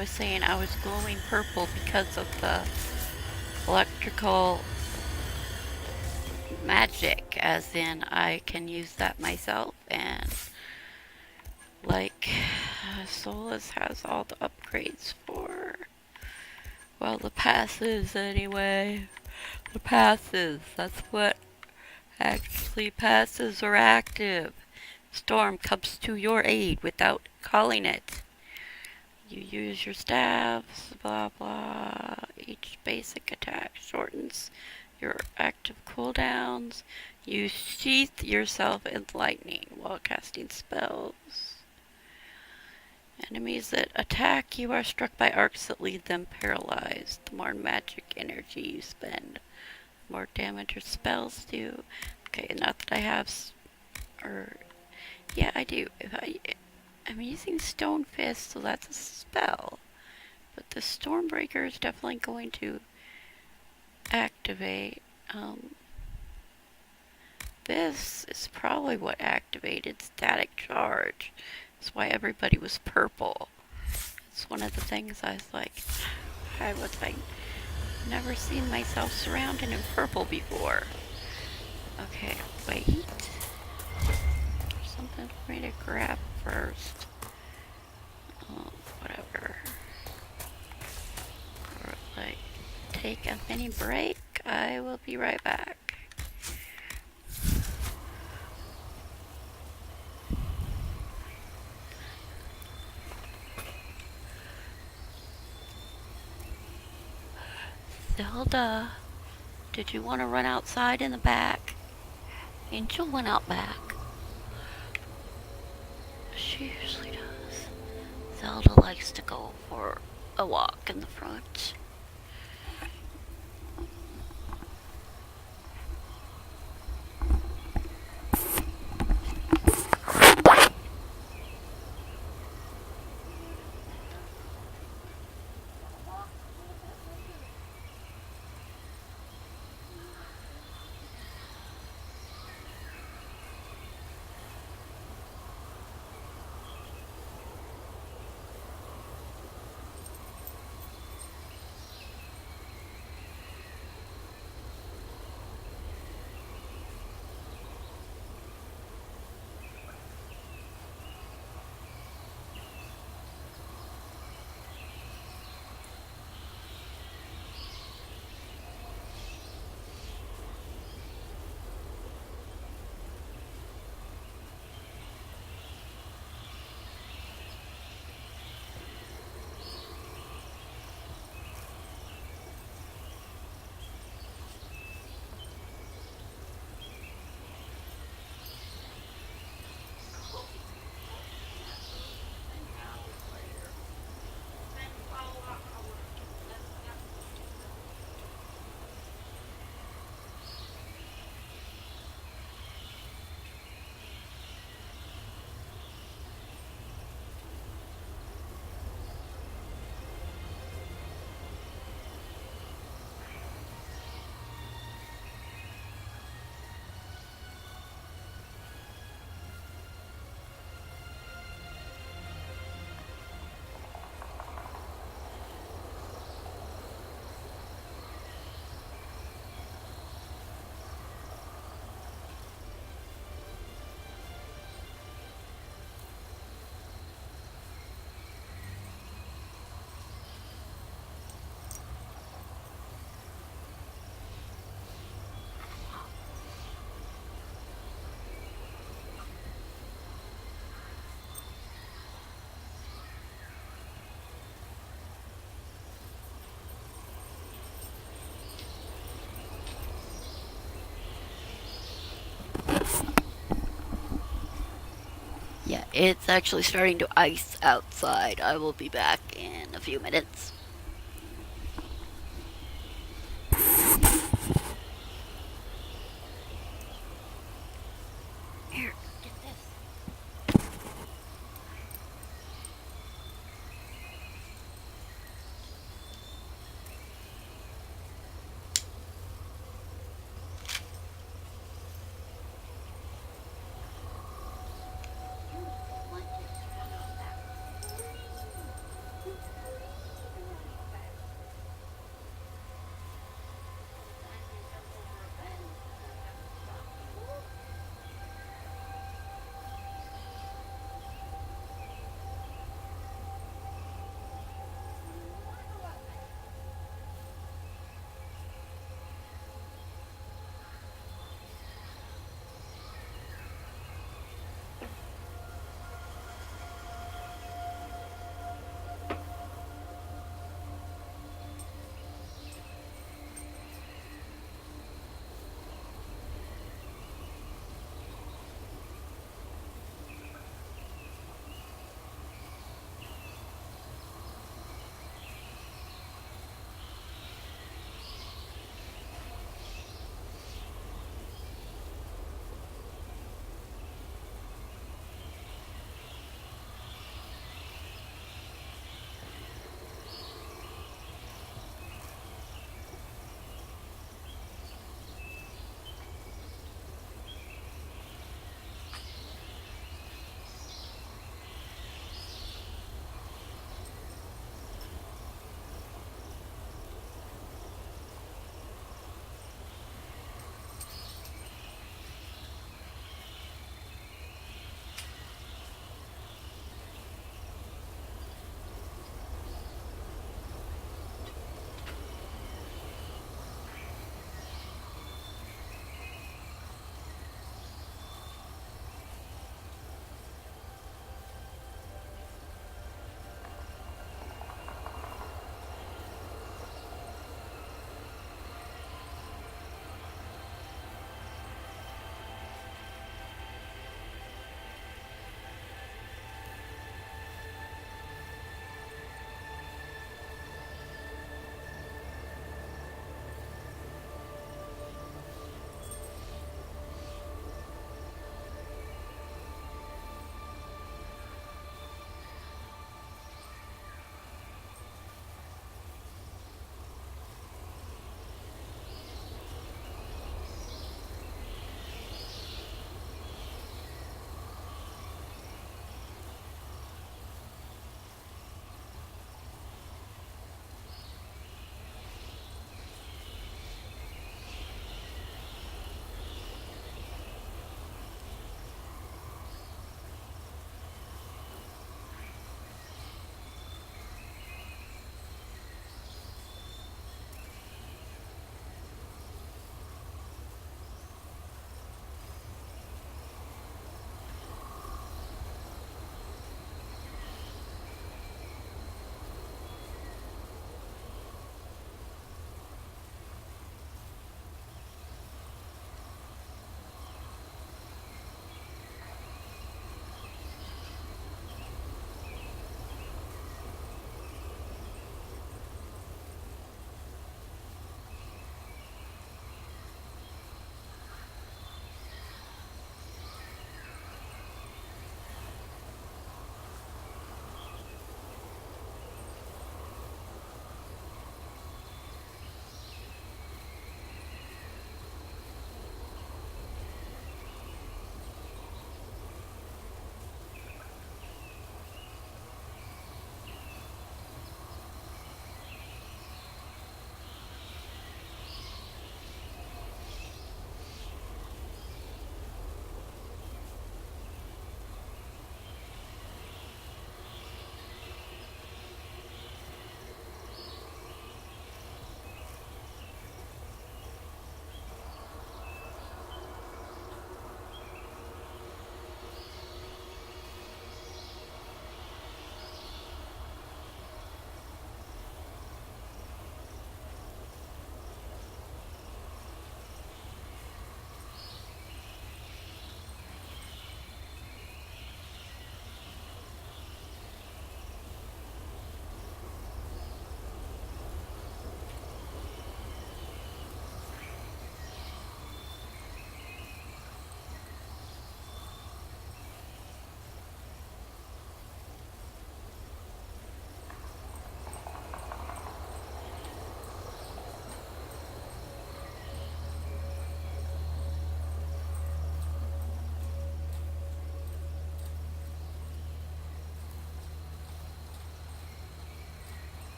was saying I was glowing purple because of the electrical magic, as in I can use that myself, and like Solus has all the upgrades for, well, the passes anyway. The passes, that's what actually passes are active. Storm comes to your aid without calling it. You use your staffs, blah blah. Each basic attack shortens your active cooldowns. You sheath yourself in lightning while casting spells. Enemies that attack you are struck by arcs that leave them paralyzed. The more magic energy you spend, the more damage your spells do. Okay, not that I have, or yeah, I do. I'm using Stone Fist, so that's a spell. But the Stormbreaker is definitely going to activate. This is probably what activated Static Charge. That's why everybody was purple. It's one of the things I was like, I never seen myself surrounded in purple before. Okay, wait. There's something for me to grab first. Whatever. Or like, take a mini break. I will be right back. Zelda, did you want to run outside in the back? Angel went out back. She usually does. Zelda likes to go for a walk in the front. Yeah, it's actually starting to ice outside. I will be back in a few minutes. Here, get this.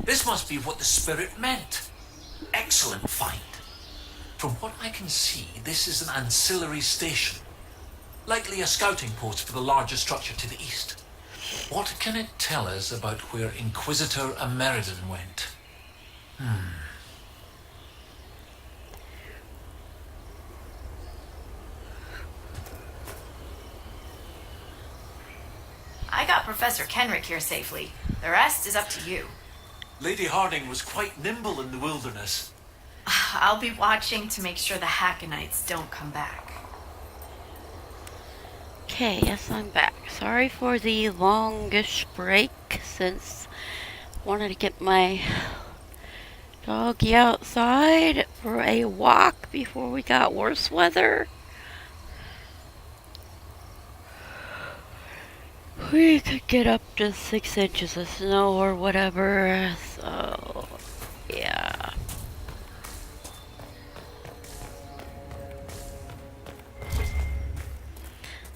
This must be what the spirit meant. Excellent find. From what I can see, this is an ancillary station. Likely a scouting post for the larger structure to the east. What can it tell us about where Inquisitor Ameridan went? I got Professor Kenrick here safely. The rest is up to you. Lady Harding was quite nimble in the wilderness. I'll be watching to make sure the Hackonites don't come back. Okay, yes, I'm back. Sorry for the longish break since I wanted to get my doggy outside for a walk before we got worse weather. We could get up to 6 inches of snow or whatever, so yeah.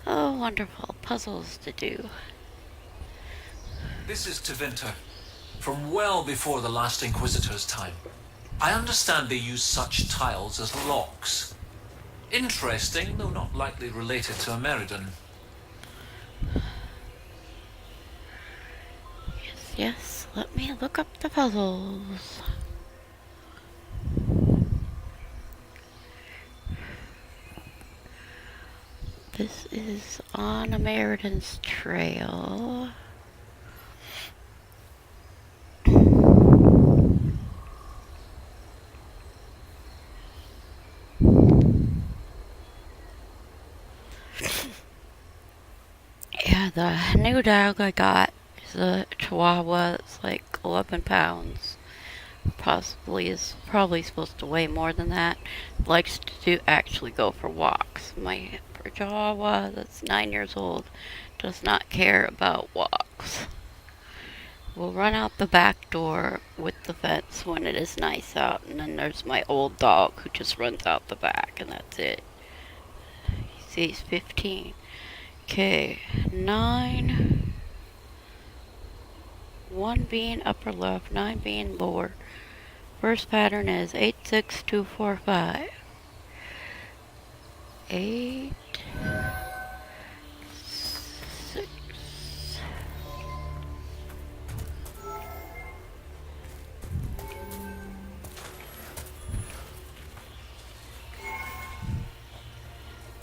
Oh, wonderful puzzles to do. This is Tevinter, from well before the last Inquisitor's time. I understand they use such tiles as locks. Interesting, though not likely related to Ameridan. Yes, let me look up the puzzles. This is on Ameridan's trail. Yeah, the new dog I got is a Chihuahua. It's like 11 pounds. Probably supposed to weigh more than that. Likes to actually go for walks. My Chihuahua that's 9 years old does not care about walks. We'll run out the back door with the fence when it is nice out, and then there's my old dog who just runs out the back, and that's it. He's 15. Okay, 9. 1 being upper left, 9 being lower. First pattern is 86245. 8 6.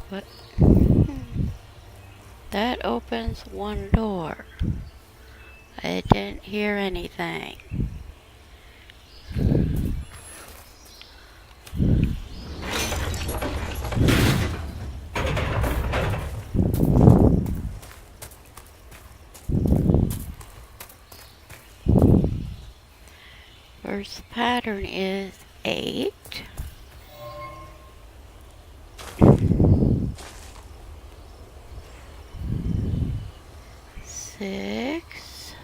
What? That opens one door. I didn't hear anything. First pattern is 8. Six,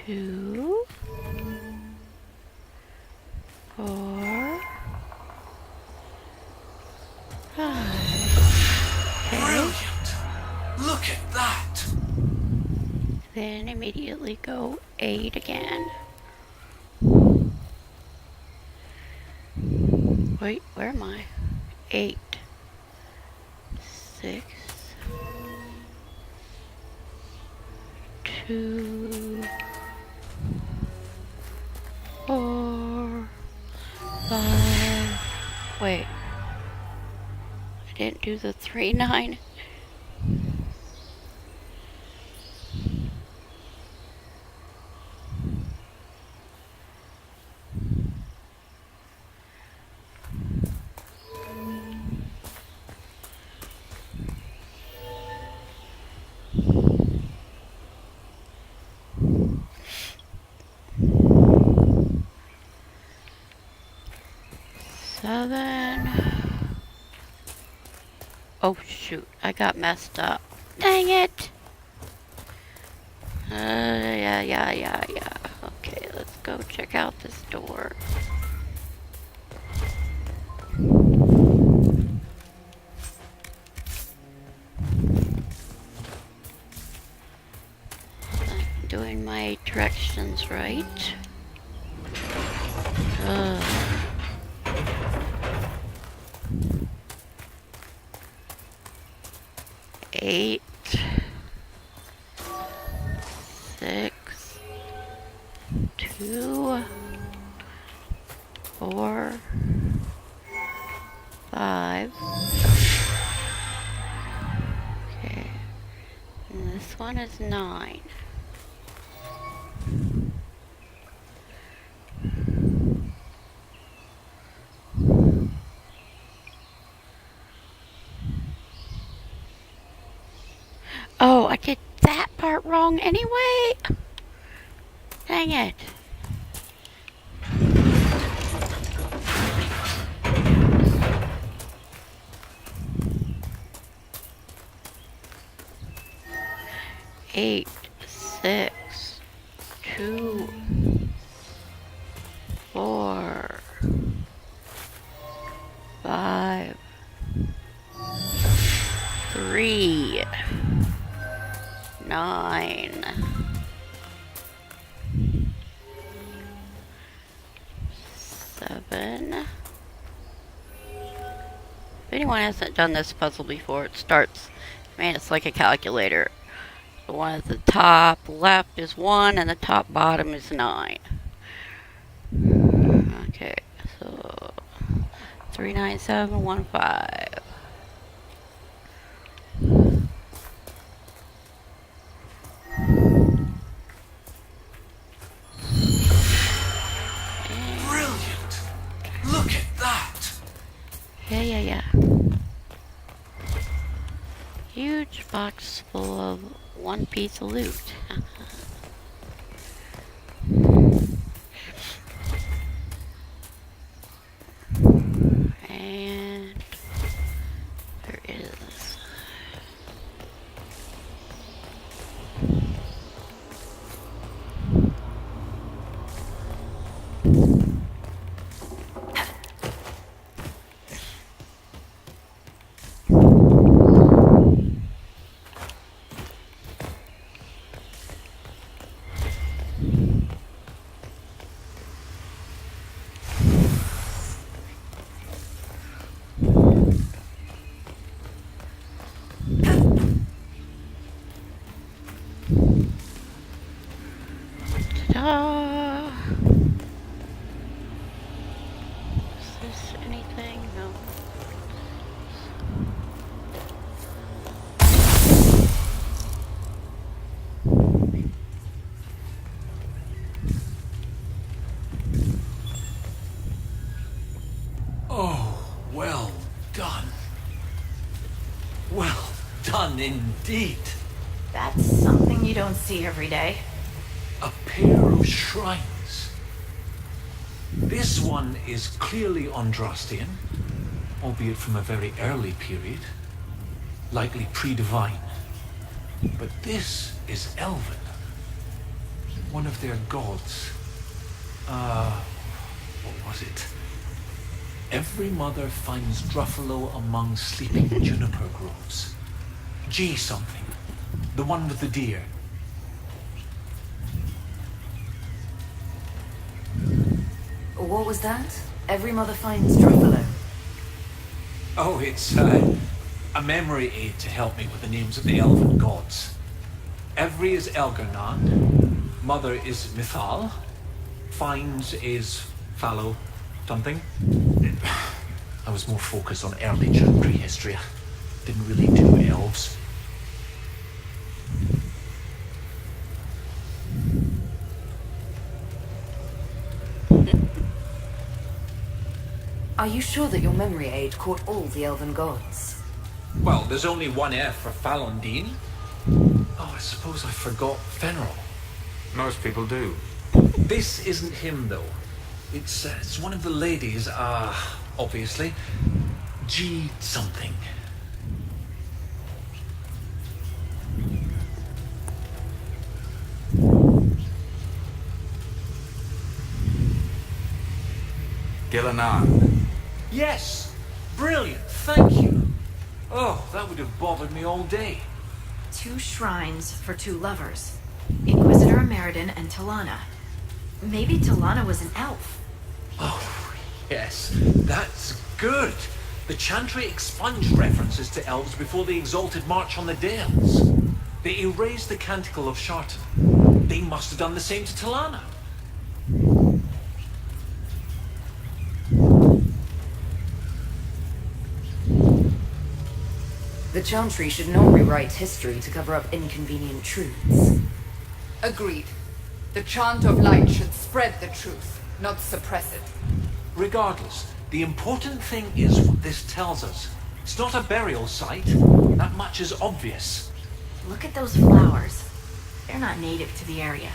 2, 4, 5. Brilliant! Look at that! Then immediately go 8 again. Wait, where am I? 8, 6, 2, 4, 5. Wait. I didn't do the 3, 9. Oh shoot, I got messed up. Dang it! Yeah. Okay, let's go check out this door. right. Ugh. 8, 6, 2, 4, 5. Okay. And this one is 9. Oh, I did that part wrong anyway. Dang it. Eight, 6, 2, 4, 5, 3, 9, 7. If anyone hasn't done this puzzle before, it starts, man, it's like a calculator. The one at the top left is 1 and the top bottom is 9. Okay, so 39715. Brilliant! Look at that! Yeah. Huge box full of one piece of loot. And there is ta-da! Is this anything? No. Oh, well done. Well done indeed. That's something you don't see every day. A pair of shrines. This one is clearly Andrastian, albeit from a very early period, likely pre-divine. But this is Elven, one of their gods. What was it? Every mother finds Druffalo among sleeping juniper groves. G something, the one with the deer. What was that? Every mother finds Druffalo. Oh, it's a memory aid to help me with the names of the elven gods. Every is Elgarnan, mother is Mithal, finds is Fallow something. I was more focused on early prehistory. Didn't really do elves. Are you sure that your memory aid caught all the elven gods? Well, there's only one F for Falondine. Oh, I suppose I forgot Fenril. Most people do. This isn't him, though. It's one of the ladies, obviously. G something. Gillanan. Yes! Brilliant, thank you. Oh, that would have bothered me all day. 2 shrines for 2 lovers. Inquisitor Meriden and Talana. Maybe Talana was an elf. Oh, yes, that's good. The Chantry expunged references to elves before the Exalted March on the Dales. They erased the Canticle of Shartan. They must have done the same to Talana. The Chantry should not rewrite history to cover up inconvenient truths. Agreed. The chant of light should spread the truth, not suppress it. Regardless, the important thing is what this tells us. It's not a burial site. That much is obvious. Look at those flowers. They're not native to the area.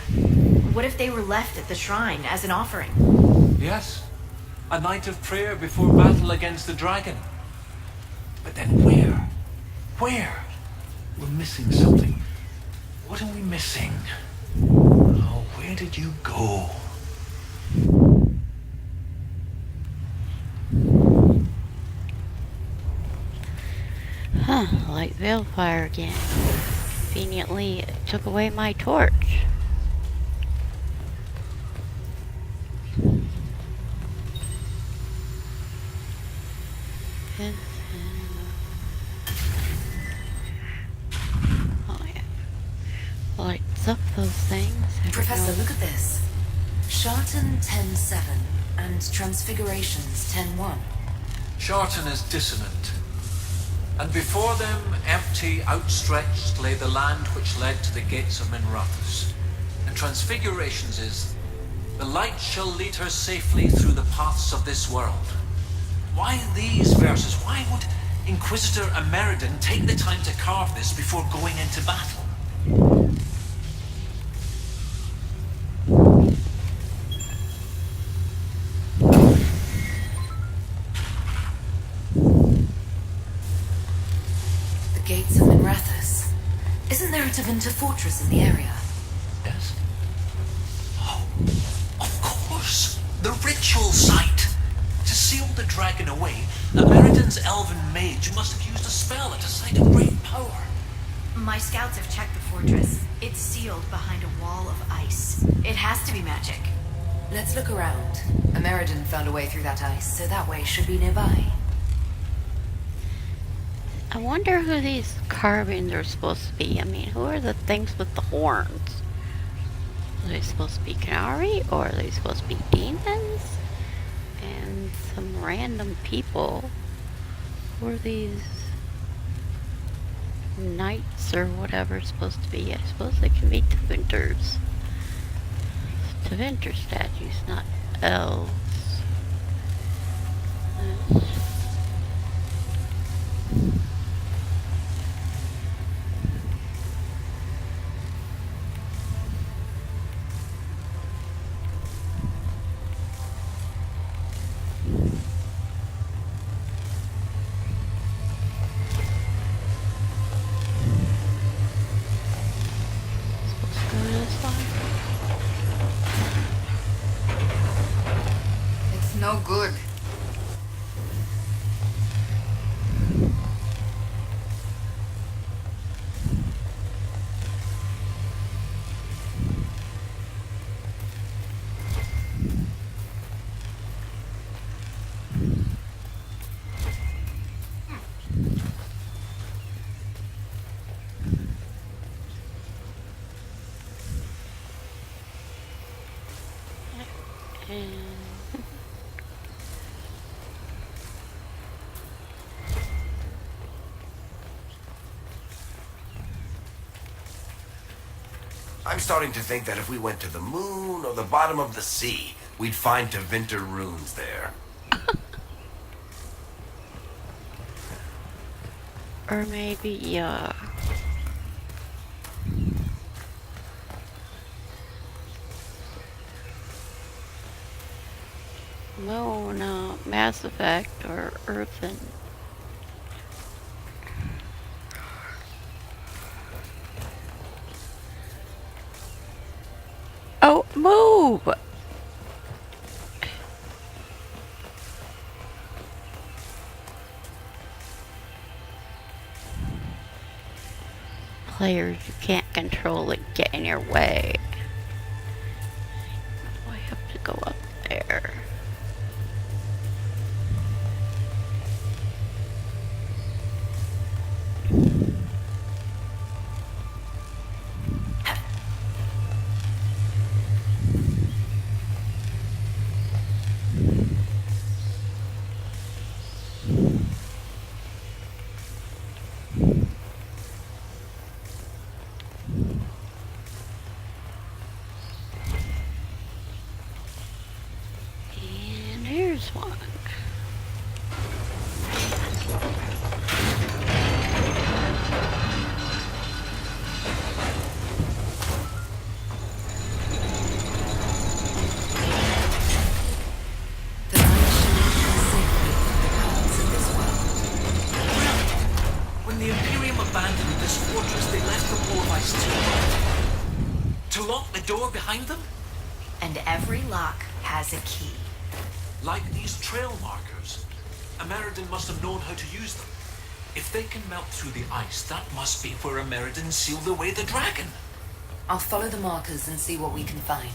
What if they were left at the shrine as an offering? Yes, a night of prayer before battle against the dragon. But then where? Where? We're missing something. What are we missing? Oh, where did you go? Huh, light veil fire again. Conveniently took away my torch. Oh yeah. Lights up those things. Professor, look at this. Shartan 10-7 and Transfigurations 10-1. Shartan is dissonant. And before them, empty, outstretched, lay the land which led to the gates of Minrathous. And Transfigurations is, the light shall lead her safely through the paths of this world. Why these verses? Why would Inquisitor Ameridan take the time to carve this before going into battle? Gates of Minrathous. Isn't there a Tevinter fortress in the area? Yes. Oh, of course! The ritual site! To seal the dragon away, Ameridan's elven mage must have used a spell at a site of great power. My scouts have checked the fortress. It's sealed behind a wall of ice. It has to be magic. Let's look around. Ameridan found a way through that ice, so that way should be nearby. I wonder who these carvings are supposed to be. I mean, who are the things with the horns? Are they supposed to be Canary, or are they supposed to be demons? And some random people. Who are these knights or whatever supposed to be? I suppose they can be Tevinters. Tevinter statues, not elves. It's no good. I'm starting to think that if we went to the moon or the bottom of the sea, we'd find Tevinter runes there. Or maybe, Moon, Mass Effect, or Earthen. Oh, move! Players you can't control and get in your way. What do I There's one. The light shines safely through the curtains of this world. When the Imperium abandoned this fortress, they left the wall of ice to lock the door behind them? And every lock has a key. Like these trail markers. Ameridan must have known how to use them. If they can melt through the ice, that must be where Ameridan sealed away the dragon. I'll follow the markers and see what we can find.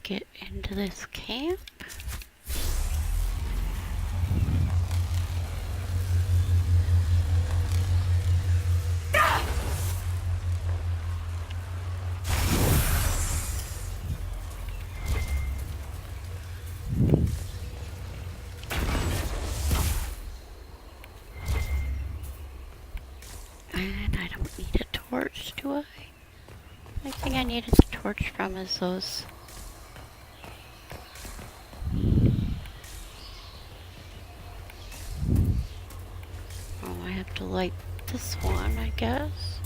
Get into this camp. And I don't need a torch, do I? The thing I needed the torch from is those. Oh, I have to light this one, I guess.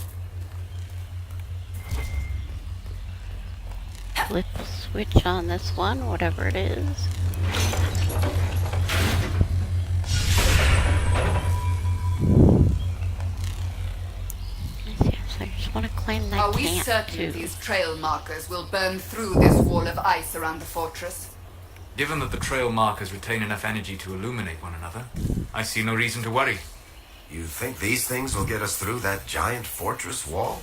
Flip switch on this one, whatever it is. Yes, I just want to claim that Are we camp certain too. these trail markers will burn through this wall of ice around the fortress? Given that the trail markers retain enough energy to illuminate one another, I see no reason to worry. You think these things will get us through that giant fortress wall?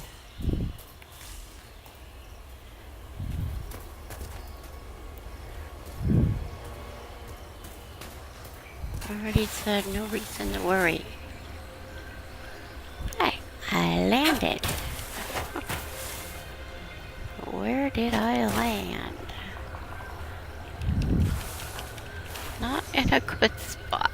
Already said no reason to worry. Hey, I landed. Where did I land? Not in a good spot.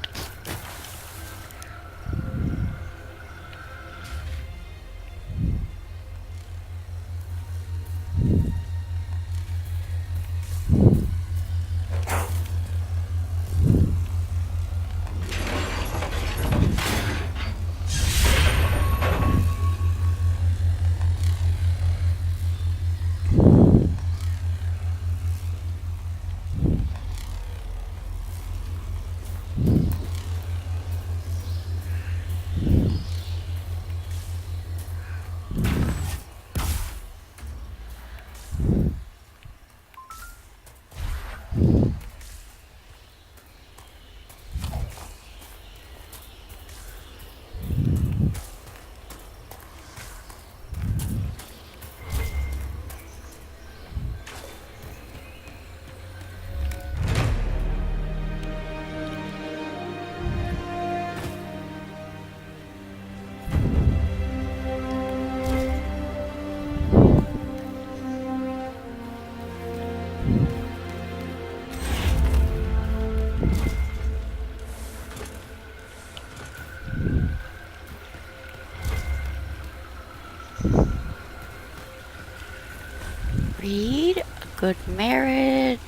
Read a good marriage.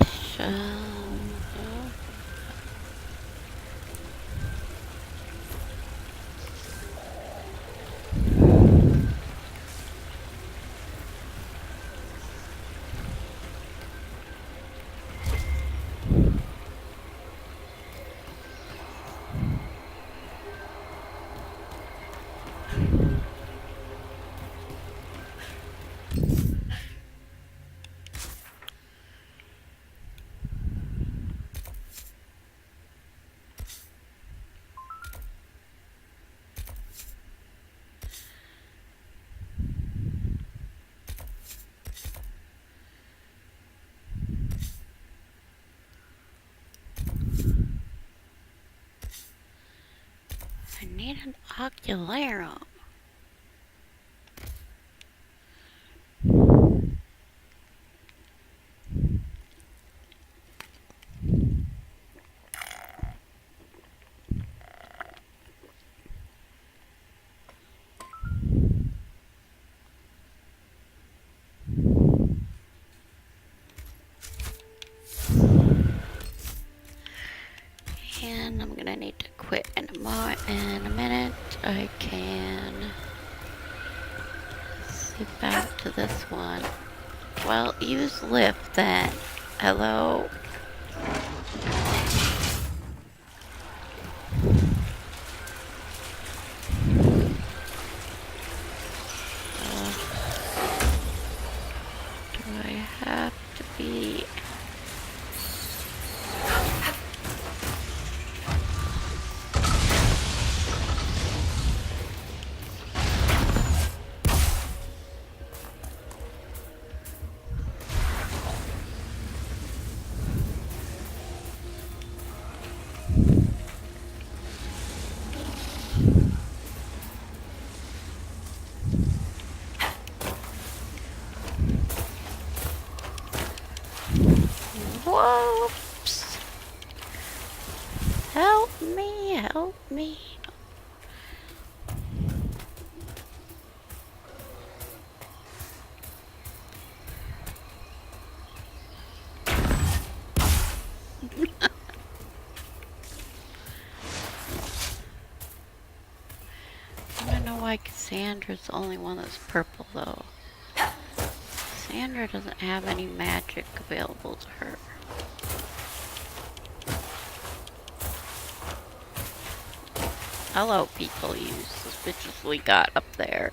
need an ocularum. And I'm gonna need to quit in a minute. I can zip out to this one. Well, use lift then. Hello? Do I have to be... Whoops! Help me, help me. I don't know why Cassandra's the only one that's purple though. Cassandra doesn't have any magic available to her. Hello, people you suspiciously got up there.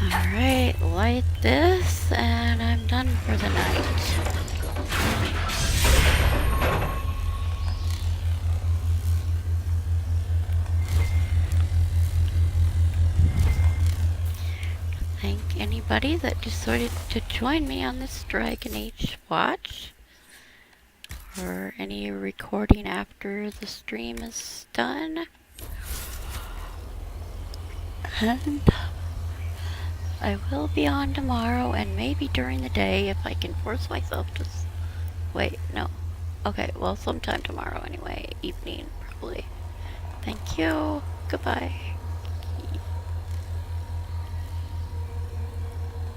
Alright, light this, and I'm done for the night. Thank anybody that decided to join me on this Dragon Age watch, or any recording after the stream is done. And I will be on tomorrow and maybe during the day if I can force myself to wait, no. Okay, well sometime tomorrow anyway, evening probably. Thank you. Goodbye.